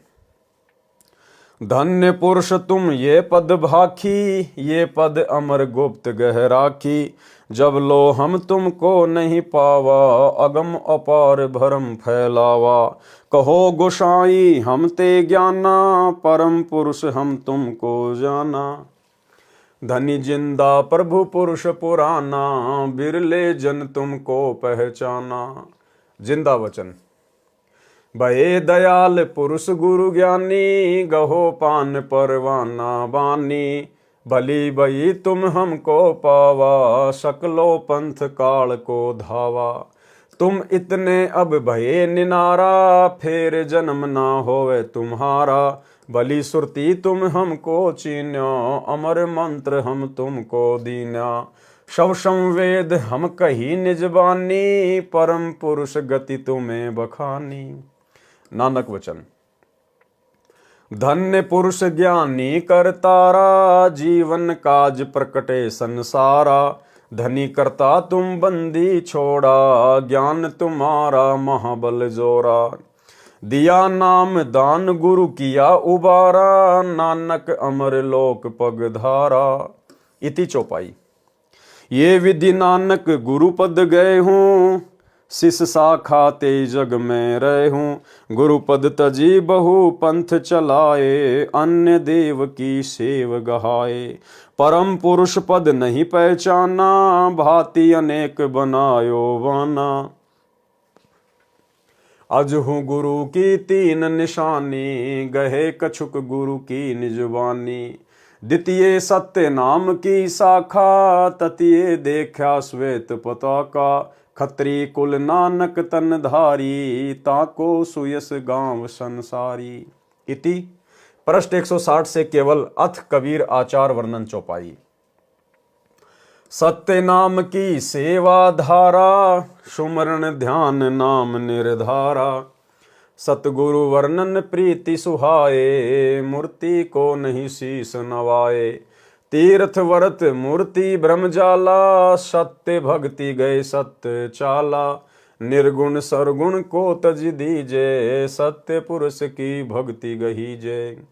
धन्य पुरुष तुम ये पद भाखी, ये पद अमर गुप्त गह राखी। जब लो हम तुमको नहीं पावा, अगम अपार भरम फैलावा। कहो गोसाई हम ते ज्ञाना, परम पुरुष हम तुमको जाना। धनी जिंदा प्रभु पुरुष पुराना, बिरले जन तुमको पहचाना। जिंदा वचन, भये दयाल पुरुष गुरु ज्ञानी, गहो पान परवाना बानी। भली भई तुम हमको पावा, सकलो पंथ काल को धावा। तुम इतने अब भये निनारा, फेर जन्म ना होवे तुम्हारा। भली सुरती तुम हमको चीन्यो, अमर मंत्र हम तुमको दीन्या। शवसम वेद हम कही निज बानी, परम पुरुष गति तुम्हें बखानी। नानक वचन। धन्य पुरुष ज्ञानी करतारा, जीवन काज प्रकटे संसारा। धनी करता तुम बंदी छोड़ा, ज्ञान तुम्हारा महाबल जोरा। दिया नाम दान गुरु किया उबारा, नानक अमर लोक पगधारा। इति चौपाई। ये विधि नानक गुरु पद गए हूँ, शिष शाखा ते जग में रहे हूँ। गुरु पद तजी बहु पंथ चलाए, अन्य देव की सेव गहाए। परम पुरुष पद नहीं पहचाना, भांति अनेक बनायो वाना। अजहु गुरु की तीन निशानी, गहे कछुक गुरु की निजवानी। द्वितीय सत्य नाम की शाखा, ततीय देखा श्वेत पताका। खत्री कुल नानक तन धारी, ताको सुयस गांव संसारी। इति पृष्ठ 160 से केवल अथ कबीर आचार वर्णन चौपाई। सत्य नाम की सेवा धारा, सुमरण ध्यान नाम निर्धारा। सतगुरु वर्णन प्रीति सुहाए, मूर्ति को नहीं शीस नवाए। तीर्थ व्रत मूर्ति ब्रह्मजाला, सत्य भक्ति गए सत्य चाला। निर्गुण सरगुण को तज दीजे, सत्य पुरुष की भक्ति गहीजे।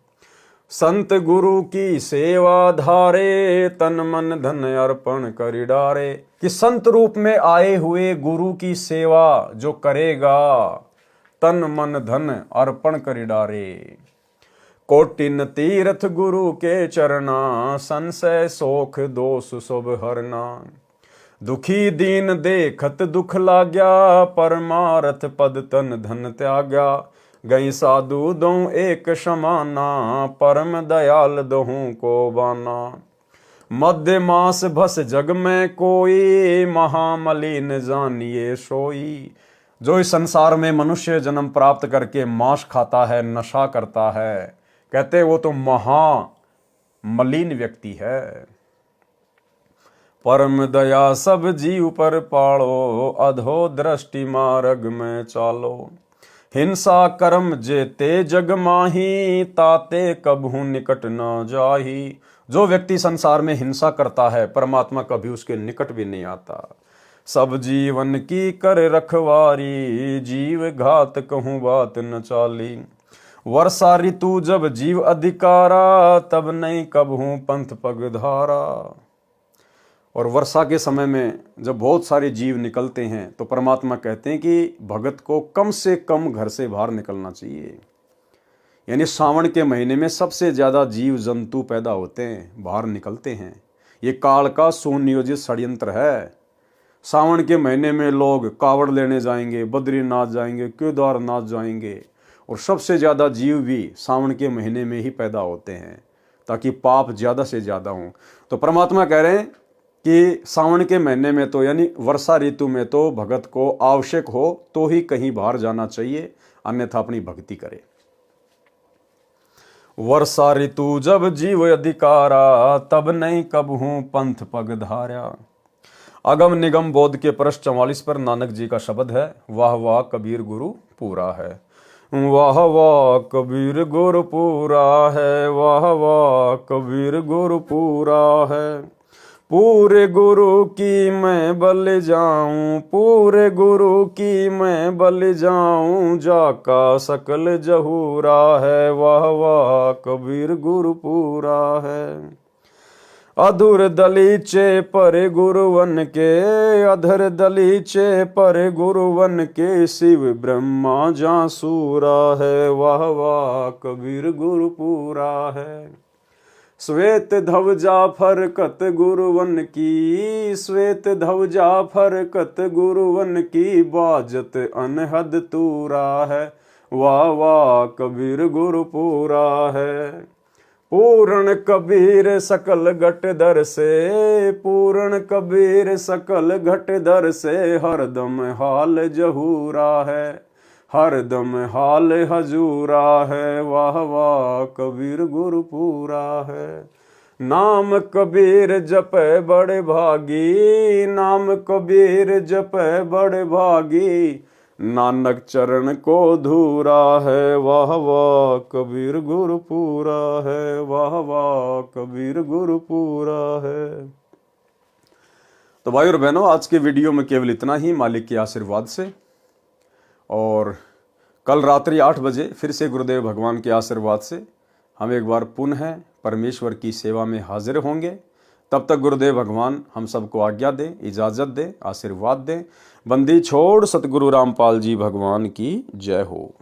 संत गुरु की सेवा धारे, तन मन धन अर्पण करि डारे। कि संत रूप में आए हुए गुरु की सेवा जो करेगा, तन मन धन अर्पण करि डारे। कोटिन तीर्थ गुरु के चरना, संशय सोख दोष शुभ हरना। दुखी दीन देखत दुख लाग्या, परमारथ पद तन धन त्याग्या। गई साधु दों एक समाना, परम दयाल दोहूं को बाना। मध्य मास भस जग में कोई, महामलिन जानिए सोई। जो इस संसार में मनुष्य जन्म प्राप्त करके मांस खाता है, नशा करता है, कहते वो तो महामलिन व्यक्ति है। परम दया सब जीव पर पाड़ो, अधो दृष्टि मार्ग में चालो। हिंसा कर्म जेते जग माही, ताते कबहू निकट न जाही। जो व्यक्ति संसार में हिंसा करता है, परमात्मा कभी उसके निकट भी नहीं आता। सब जीवन की कर रखवारी, जीव घात कहूँ बात न चाली। वर्षा ऋतु जब जीव अधिकारा, तब नहीं कबहू पंथ पगधारा। और वर्षा के समय में जब बहुत सारे जीव निकलते हैं, तो परमात्मा कहते हैं कि भगत को कम से कम घर से बाहर निकलना चाहिए। यानी सावन के महीने में सबसे ज्यादा जीव जंतु पैदा होते हैं, बाहर निकलते हैं। ये काल का सुनियोजित षड्यंत्र है। सावन के महीने में लोग कावड़ लेने जाएंगे, बद्रीनाथ जाएंगे, केदारनाथ जाएंगे, और सबसे ज़्यादा जीव भी सावन के महीने में ही पैदा होते हैं, ताकि पाप ज़्यादा से ज़्यादा हों। तो परमात्मा कह रहे हैं कि सावन के महीने में तो, यानी वर्षा ऋतु में तो भगत को आवश्यक हो तो ही कहीं बाहर जाना चाहिए, अन्यथा अपनी भक्ति करे। वर्षा ऋतु जब जीव अधिकारा, तब नहीं कबहू पंथ पगधारा। अगम निगम बोध के पृष्ठ 44 पर नानक जी का शब्द है, वाह वाह कबीर गुरु पूरा है। वाह वाह कबीर गुरु पूरा है, वाह वाह कबीर गुरु पूरा है। पूरे गुरु की मैं बल जाऊं, पूरे गुरु की मैं बल जाऊं, जाका सकल जहूरा है। वाह वाह कबीर गुरु पूरा है। अधुर दलीचे पर गुरुवन के, अधर दलीचे पर गुरुवन के, शिव ब्रह्मा जासूरा है। वाह वाह कबीर गुरु पूरा है। श्वेत ध्वजा फरकत गुरुवन की, श्वेत ध्वजा फरकत गुरुवन की, बाजत अनहद तूरा है। वाह वाह कबीर गुरु पूरा है। पूर्ण कबीर सकल घट दर से, पूर्ण कबीर सकल घट दर से, हरदम हाल जहूरा है, हरदम हाल हजूरा है। वाह वाह कबीर गुरु पूरा है। नाम कबीर जपे बड़े भागी, नाम कबीर जपे बड़े भागी, नानक चरण को धूरा है, वाह वाह कबीर गुरपुरा है, वाह वाह कबीर गुरपुरा है। तो भाई और बहनों, आज के वीडियो में केवल इतना ही, मालिक के आशीर्वाद से। और कल रात्रि 8 बजे फिर से गुरुदेव भगवान के आशीर्वाद से हम एक बार पुनः परमेश्वर की सेवा में हाजिर होंगे। तब तक गुरुदेव भगवान हम सबको आज्ञा दे, इजाज़त दे, आशीर्वाद दे। बंदी छोड़ सतगुरु रामपाल जी भगवान की जय हो।